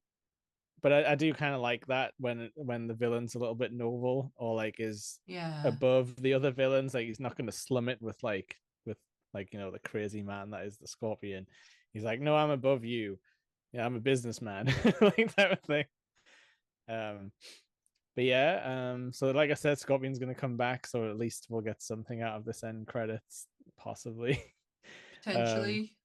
but I do kind of like that when the villain's a little bit noble or like is Yeah. above the other villains. Like he's not going to slum it with like the crazy man that is the Scorpion. He's like, no, I'm above you. Yeah, I'm a businessman, like that of thing. Um, but yeah, so like I said, Scorpion's going to come back, so at least we'll get something out of this end credits, possibly. Um, Potentially.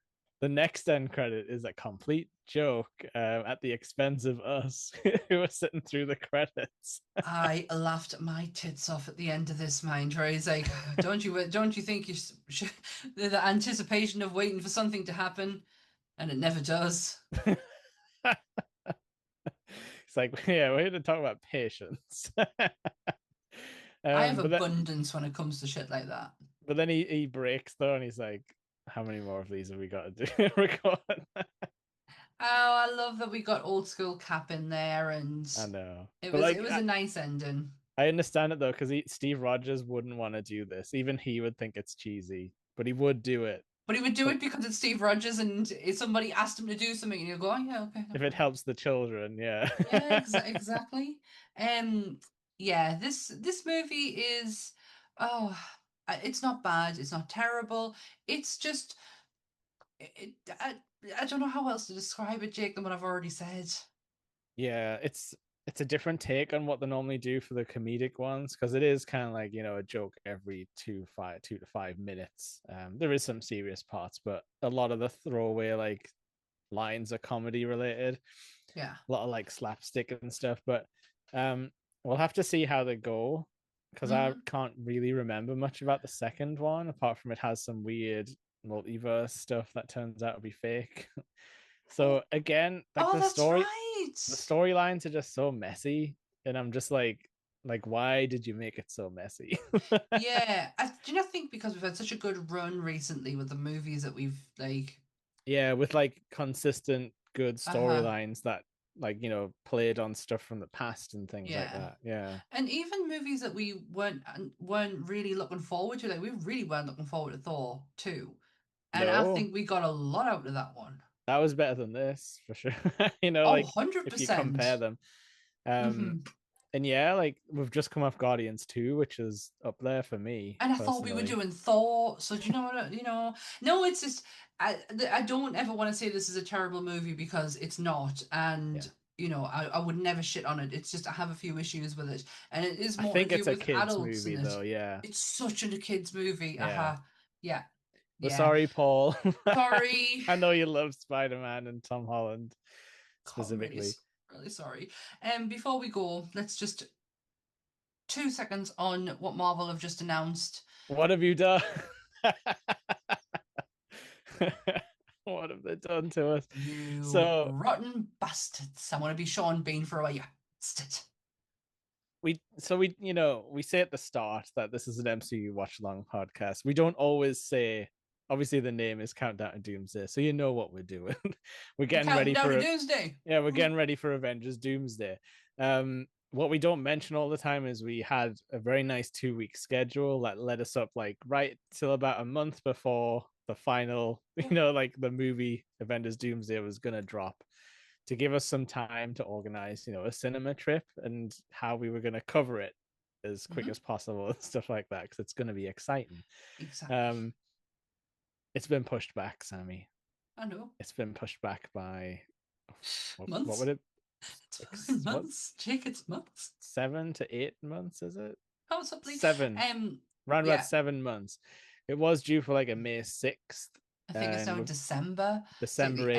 the next end credit is a complete joke at the expense of us who are sitting through the credits. I laughed my tits off at the end of this, mind. Where he's like, "Don't you think you should?" The anticipation of waiting for something to happen, and it never does. It's like, yeah, we're here to talk about patience. I have But then, abundance when it comes to shit like that. he breaks though, and he's like, "How many more of these have we got to do?" Record. Oh, I love that we got old school Cap in there, and I know, it but was like, it was a nice ending. I understand it though, because Steve Rogers wouldn't want to do this. Even he would think it's cheesy, but he would do it. But he would do So it because it's Steve Rogers, and if somebody asked him to do something, and you go, oh, "Yeah, okay, no if it problem." helps the children, yeah. Yeah, exactly. Um, yeah, this movie is, oh, it's not bad, it's not terrible. It's just, I don't know how else to describe it, Jake, than what I've already said. Yeah, it's a different take on what they normally do for the comedic ones because it is kind of like a joke every 2 to 5 minutes. There is some serious parts, but a lot of the throwaway like lines are comedy related. Yeah. A lot of like slapstick and stuff, but um, we'll have to see how they go because I Hmm. can't really remember much about the second one apart from it has some weird multiverse stuff that turns out to be fake. Oh, So again, like oh, that's right. the storylines are just so messy, and I'm just like, why did you make it so messy? Yeah, do you not think because we've had such a good run recently with the movies that we've like, Yeah, with like consistent good uh-huh, storylines that like played on stuff from the past and things like yeah. that. Yeah. And even movies that we weren't really looking forward to, like we really weren't looking forward to Thor 2. And I No, think we got a lot out of that one. that was better than this for sure. Oh, Like if you compare 100%. them. Um Hmm. and yeah, like we've just come off Guardians 2, which is up there for me And I thought we were personally. doing Thor, so do you know what? No, it's just I don't ever want to say this is a terrible movie because it's not, Yeah. and I would never shit on it. It's just I have a few issues with it, and it is I more to think do it's a with kids adults in movie it. though, yeah. It's such a kids movie. Yeah. Yeah, We're yeah. sorry, Paul. Sorry. I know you love Spider-Man and Tom Holland God, I'm really, specifically. really sorry. Before we go, let's just 2 seconds on what Marvel have just announced. What have you done? What have they done to us? You So rotten bastards! I want to be Sean Bean for a you bastard. we say at the start that this is an MCU watch along podcast. We don't always say, obviously the name is Countdown to Doomsday, so you know what we're doing. We're We're getting counting ready down for to it. Doomsday. Yeah, we're getting ready for Avengers Doomsday. What we don't mention all the time is we had a very nice 2 week schedule that led us up like right till about a month before the final, like the movie Avengers Doomsday was gonna drop to give us some time to organize, a cinema trip and how we were gonna cover it as quick Hmm. as possible and stuff like that because it's gonna be exciting. Exactly. Um, it's been pushed back, Sammy. I know. It's been pushed back by what would Months. it It's fucking six what months. Jake, it's months. 7 to 8 months, is it? Possibly. Seven, around about Yeah. 7 months. It was due for like a May 6th, I think it's and now with December. It's like December the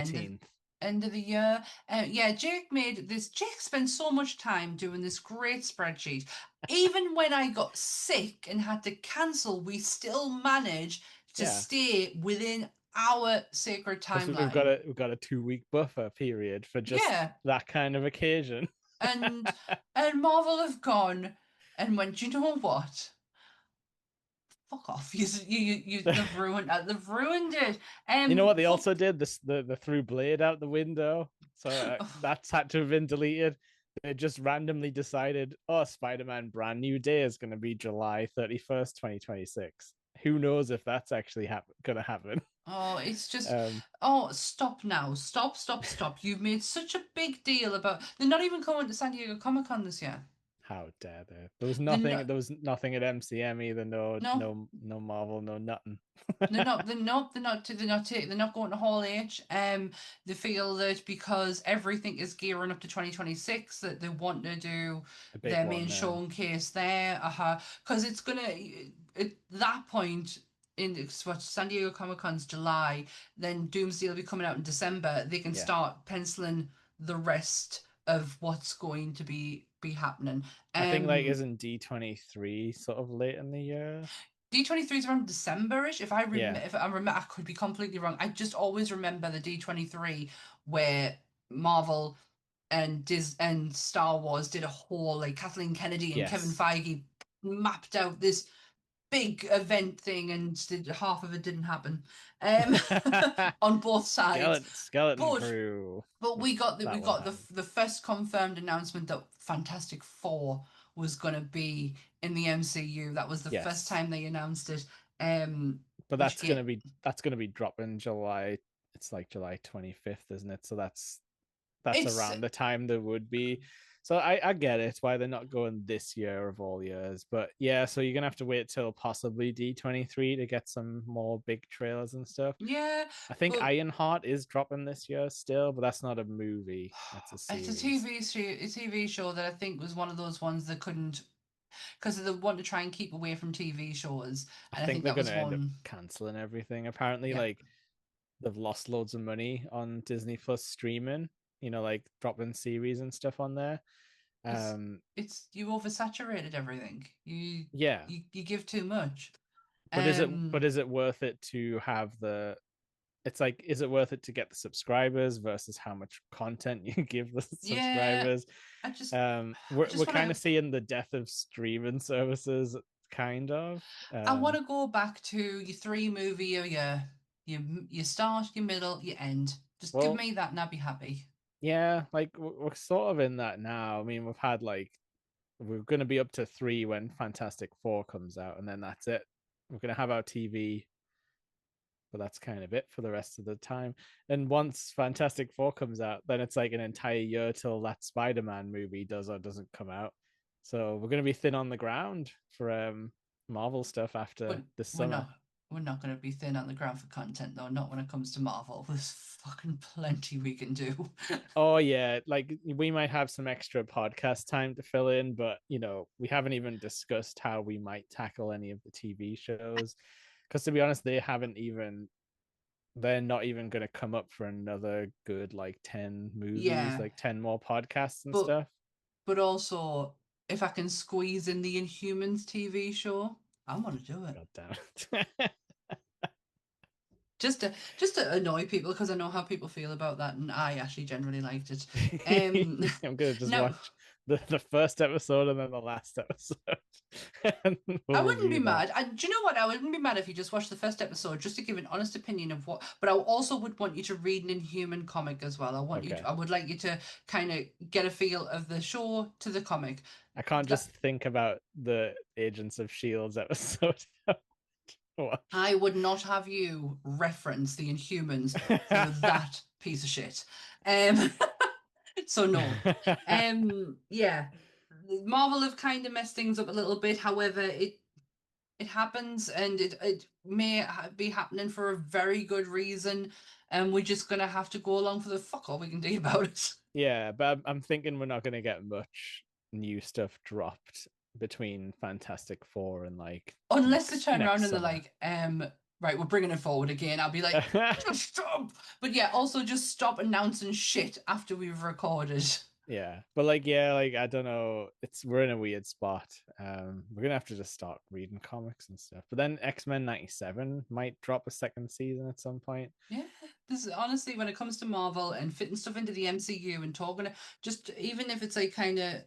end of 18th. the year. Yeah, Jake made this. Jake spent so much time doing this great spreadsheet. Even when I got sick and had to cancel, we still managed to Yeah, stay within our sacred because timeline. we've got a 2 week buffer period for just Yeah, that kind of occasion. and Marvel have gone and went. You know what? Fuck off! They've ruined it. You know what they Fuck. also did? This the threw Blade out the window, so that's had to have been deleted. they just randomly decided, oh, Spider-Man Brand New Day is going to be July 31st, 2026. Who knows if that's actually going to happen? Oh, it's just, Um, oh, stop now. Stop, stop, stop. You've made such a big deal about, they're not even coming to San Diego Comic-Con this year. how dare they? There was They're nothing. not, There was nothing at MCM either. No, no, no Marvel, no nothing. they're not going to Hall H. They feel that because everything is gearing up to 2026, that they want to do A big their main one. showcase there. Because it's gonna at that point in what San Diego Comic Con's July, then Doomsday will be coming out in December. They can Yeah, start penciling the rest of what's going to be happening. I think like Um, isn't D23 sort of late in the year? D23 is around December-ish. If I remember, Yeah, I could be completely wrong. I just always remember the D23 where Marvel and Star Wars did a whole like Kathleen Kennedy and Kevin yes. Feige mapped out this big event thing, and half of it didn't happen on both sides. Skeleton But Crew. we That one got happened. the first confirmed announcement that Fantastic Four was going to be in the MCU. That was the first Yes, time they announced it. but Which get that's gonna be dropping July. It's like July 25th, isn't it? So that's it's around the time there would be. So I get it why they're not going this year of all years, but yeah. So you're gonna have to wait till possibly D23 to get some more big trailers and stuff. yeah, I think but Ironheart is dropping this year still, but that's not a movie. That's a it's a series. TV show that I think was one of those ones that couldn't because they want to try and keep away from TV shows, I and I think think they're that going was to end up one. canceling everything. Apparently, Yeah, like they've lost loads of money on Disney Plus streaming, like dropping series and stuff on there. because Um, it's you oversaturated everything. yeah, You give too much. but Um, is it worth it to have the it's like, is it worth it to get the subscribers versus how much content you give the yeah, subscribers? I just I We're just want kind of to seeing the death of streaming services, kind of. I want to go back to your three movie a year. You start, you middle, you end. Just give Well, me that and I'll be happy. yeah, like we're sort of in that now. I mean, we've had like we're going to be up to three when Fantastic Four comes out, and then that's it. We're going to have our TV, but that's kind of it for the rest of the time. And once Fantastic Four comes out, then it's like an entire year till that Spider-Man movie does or doesn't come out. So we're going to be thin on the ground for Marvel stuff after But this we're summer. not we're not going to be thin on the ground for content though. Not when it comes to Marvel. There's fucking plenty we can do. Oh yeah, like we might have some extra podcast time to fill in, but we haven't even discussed how we might tackle any of the TV shows. Because to be honest, they're not even going to come up for another good like 10 movies, Yeah, like 10 more podcasts and but stuff. also if I can squeeze in the Inhumans TV show, I want to do it. God damn it. Just to annoy people because I know how people feel about that, and I actually generally liked it. Um, I'm gonna just now watch the first episode and then the last episode and I we'll wouldn't be review that. mad. Do you know what? I wouldn't be mad if you just watched the first episode just to give an honest opinion of what. But I also would want you to read an Inhuman comic as well. Okay. I would like you to kind of get a feel of the show to the comic. I can't just That think about the Agents of Shields episode. I would not have you reference the Inhumans for that piece of shit. Um, so no. Yeah. Marvel have kind of messed things up a little bit. However, it happens, and it may be happening for a very good reason, and we're just gonna have to go along for the fuck all we can do about it. Yeah, but I'm thinking we're not going to get much new stuff dropped between Fantastic Four and like Unless they next turn around next and they're summer. like, right, we're bringing it forward again. I'll be like, just stop. But yeah, also just stop announcing shit after we've recorded. Yeah, but like, yeah, like I don't know, we're in a weird spot. We're gonna have to just start reading comics and stuff. But then X-Men 97 might drop a second season at some point. Yeah, this is honestly when it comes to Marvel and fitting stuff into the MCU and talking, just even if it's like kind of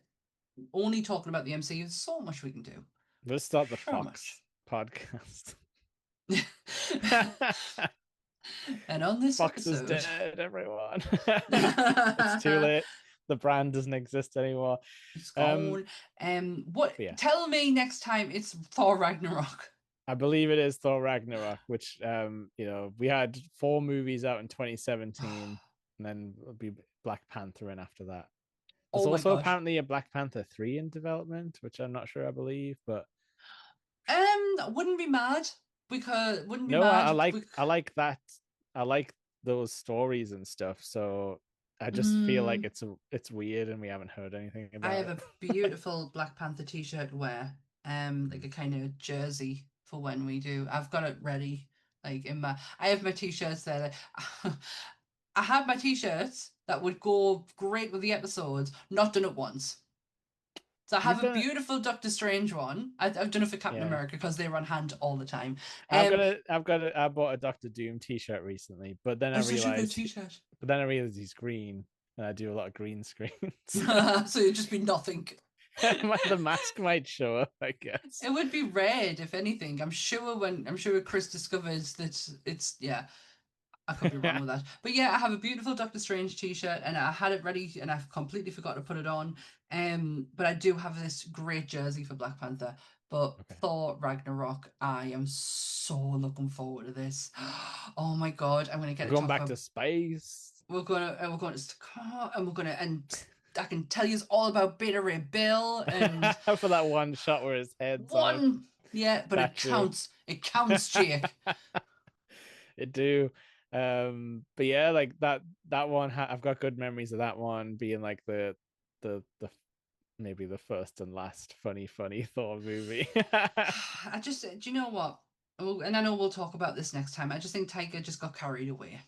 only talking about the MCU, there's so much we can do. We'll start the So much. Fox podcast. And on this Fox is episode, dead, everyone. It's too late. the brand doesn't exist anymore. It's Um, gone. What? but yeah, Tell me next time it's Thor Ragnarok. I believe it is Thor Ragnarok, which we had 4 movies out in 2017, and then it'll be Black Panther in after that. There's Oh my also god. apparently a Black Panther 3 in development, which I'm not sure I believe, but Wouldn't be mad because wouldn't be no, I, I mad. like I like that. I like those stories and stuff. So I just feel like Mm, it's weird and we haven't heard anything I about have it. a beautiful Black Panther t-shirt to wear. Like a kind of jersey for when we do. I've got it ready. Like in my, I have my t-shirts there. Like, I have my t-shirts that would go great with the episodes. Not done it once. So I have You've a done it, beautiful Doctor Strange one. I've done it for Captain yeah. America because they run hand all the time. I've got Um, a I've got a I bought a Doctor Doom t-shirt recently, it's such a good t-shirt. but then I realized he's green and I do a lot of green screens. So it'd just be nothing. The mask might show up, I It guess. would be red, if anything. I'm sure Chris discovers that it's yeah. I could be wrong with that, but yeah, I have a beautiful Doctor Strange T-shirt, and I had it ready, and I've completely forgot to put it on. But I do have this great jersey for Black Panther. But Okay. Thor Ragnarok, I am so looking forward to this. Oh my god, I'm gonna get We're to going talk back about. to space. We're going to Stakar, and I can tell you all about Beta Ray Bill and For that one shot where his head's on a one. Yeah, but it statue. counts. It counts, Jake. It do. But yeah, like that one I've got good memories of that one being like the maybe the first and last funny Thor movie. I just, do you know what? And I know we'll talk about this next time. I just think Tiger just got carried away.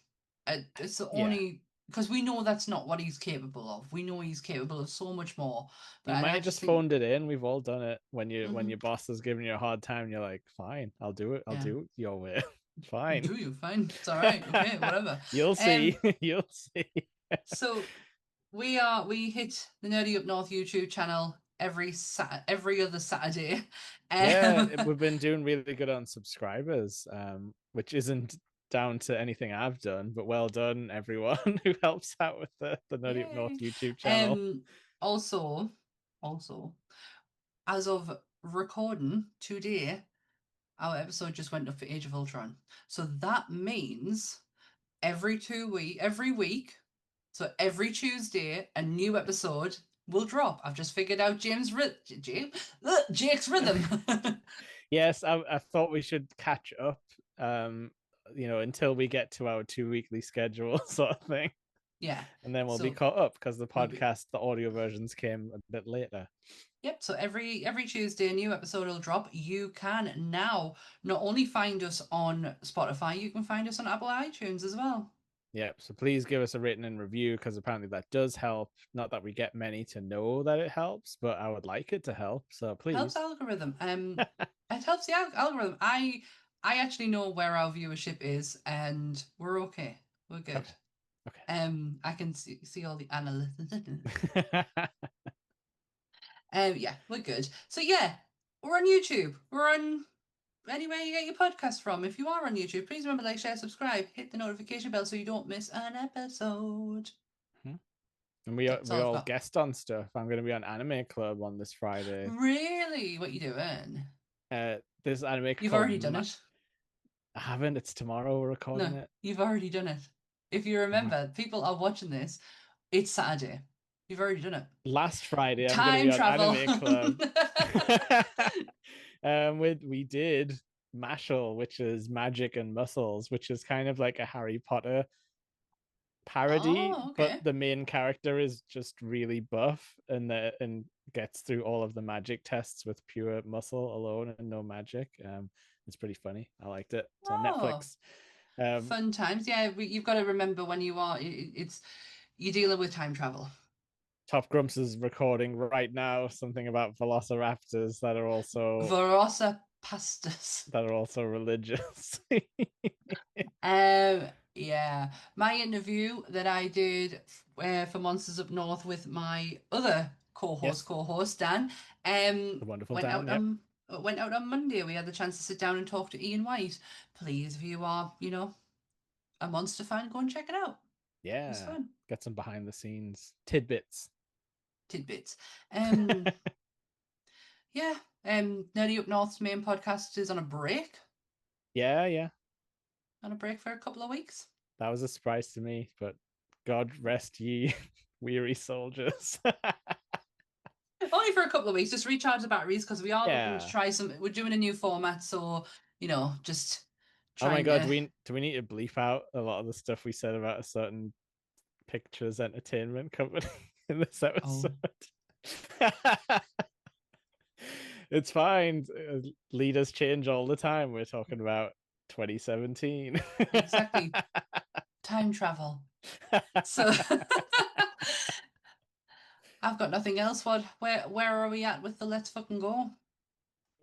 It's the Yeah. only because we know that's not what he's capable of. We know he's capable of so much more. But He and might I have just just think, phoned it in. We've all done it when mhm, your boss is giving you a hard time, you're like, fine, I'll do it. I'll yeah, do it your way. Fine. do you fine? It's all right. Okay, whatever. You'll see. Um, You'll see. so we hit the Nerdy Up North YouTube channel every other Saturday. Yeah, Um, we've been doing really good on subscribers, which isn't down to anything I've done, but well done, everyone who helps out with the Nutty Up North yay. YouTube channel. Um, also, also, as of recording today, our episode just went up for Age of Ultron. So that means every week, so every Tuesday, a new episode will drop. I've just figured out Jake's rhythm. Yes, I thought we should catch up, until we get to our 2 weekly schedule sort of thing. Yeah. And then we'll be So caught up because we'll be the audio versions came a bit later. Yep, so every Tuesday a new episode will drop. You can now not only find us on Spotify, you can find us on Apple iTunes as well. Yep. So please give us a rating and review because apparently that does help. Not that we get many to know that it helps, but I would like it to help. So Helps please. algorithm. It helps the algorithm. I actually know where our viewership is, and we're okay. We're good. Okay. Okay. I can see all the analytics. Yeah, we're good. So yeah, we're on YouTube. We're on anywhere you get your podcast from. If you are on YouTube, please remember like, share, subscribe, hit the notification bell so you don't miss an episode. Hmm. And we That's we all I've all got. guest on stuff. I'm going to be on Anime Club on this Friday. Really? What you doing? This anime You've called already done it. I haven't. It's tomorrow we're recording No, it. you've already done it. If you Mhm. remember, people are watching this. It's Saturday. You've already done it. Last Friday I'm going to Time be on travel. Anime Club. We did Mashal, which is Magic and Muscles, which is kind of like a Harry Potter parody, Oh, but okay. the main character is just really buff and gets through all of the magic tests with pure muscle alone and no magic. It's pretty funny. I liked it. It's on Oh, Netflix. Um, fun times. Yeah, you've got to remember when you are. It's you're dealing with time travel. Top Grumps is recording right now something about velociraptors Verosa pastas. that are also religious. Yeah, my interview that I did for Monsters Up North with my other Yes, co-host Dan, the wonderful went Dan. out Yep. on Monday. We had the chance to sit down and talk to Ian White. Please, if you are, a monster fan, go and check it out. Yeah, fun. got some behind the scenes tidbits. Yeah. Nerdy Up North's main podcast is on a break. Yeah. On a break for a couple of weeks. That was a surprise to me, but God rest ye weary soldiers. Only for a couple of weeks, just recharge the batteries because we are looking to Yeah. try some. We're doing a new format, so just Oh my trying God, to. do we need to bleep out a lot of the stuff we said about a certain pictures entertainment company in this Oh, episode? It's fine. Leaders change all the time. We're talking about 2017. exactly. Time travel. So I've got nothing else. Where are we at with the let's fucking go?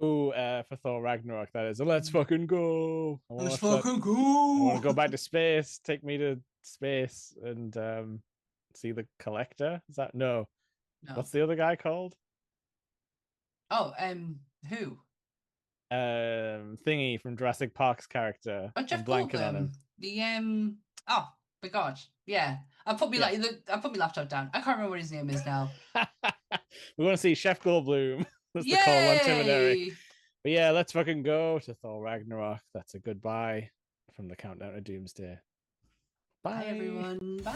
Ooh, for Thor Ragnarok, that is. Let's fucking go. I want to Let's watch that. fucking I want go. to go back to space. Take me to space and see the collector. Is that no? No. What's the other guy called? Oh, who? Thingy from Jurassic Park's character. Oh, I'm Jeff blanking on him. Goldblum. The Oh my god. Yeah. I put me Yeah. I put my laptop down. I can't remember what his name is now. We want to see Chef Goldblum. That's the call on Timidary. Yay! But yeah, let's fucking go to Thor Ragnarok. That's a goodbye from the countdown to Doomsday. Bye. Bye everyone. Bye.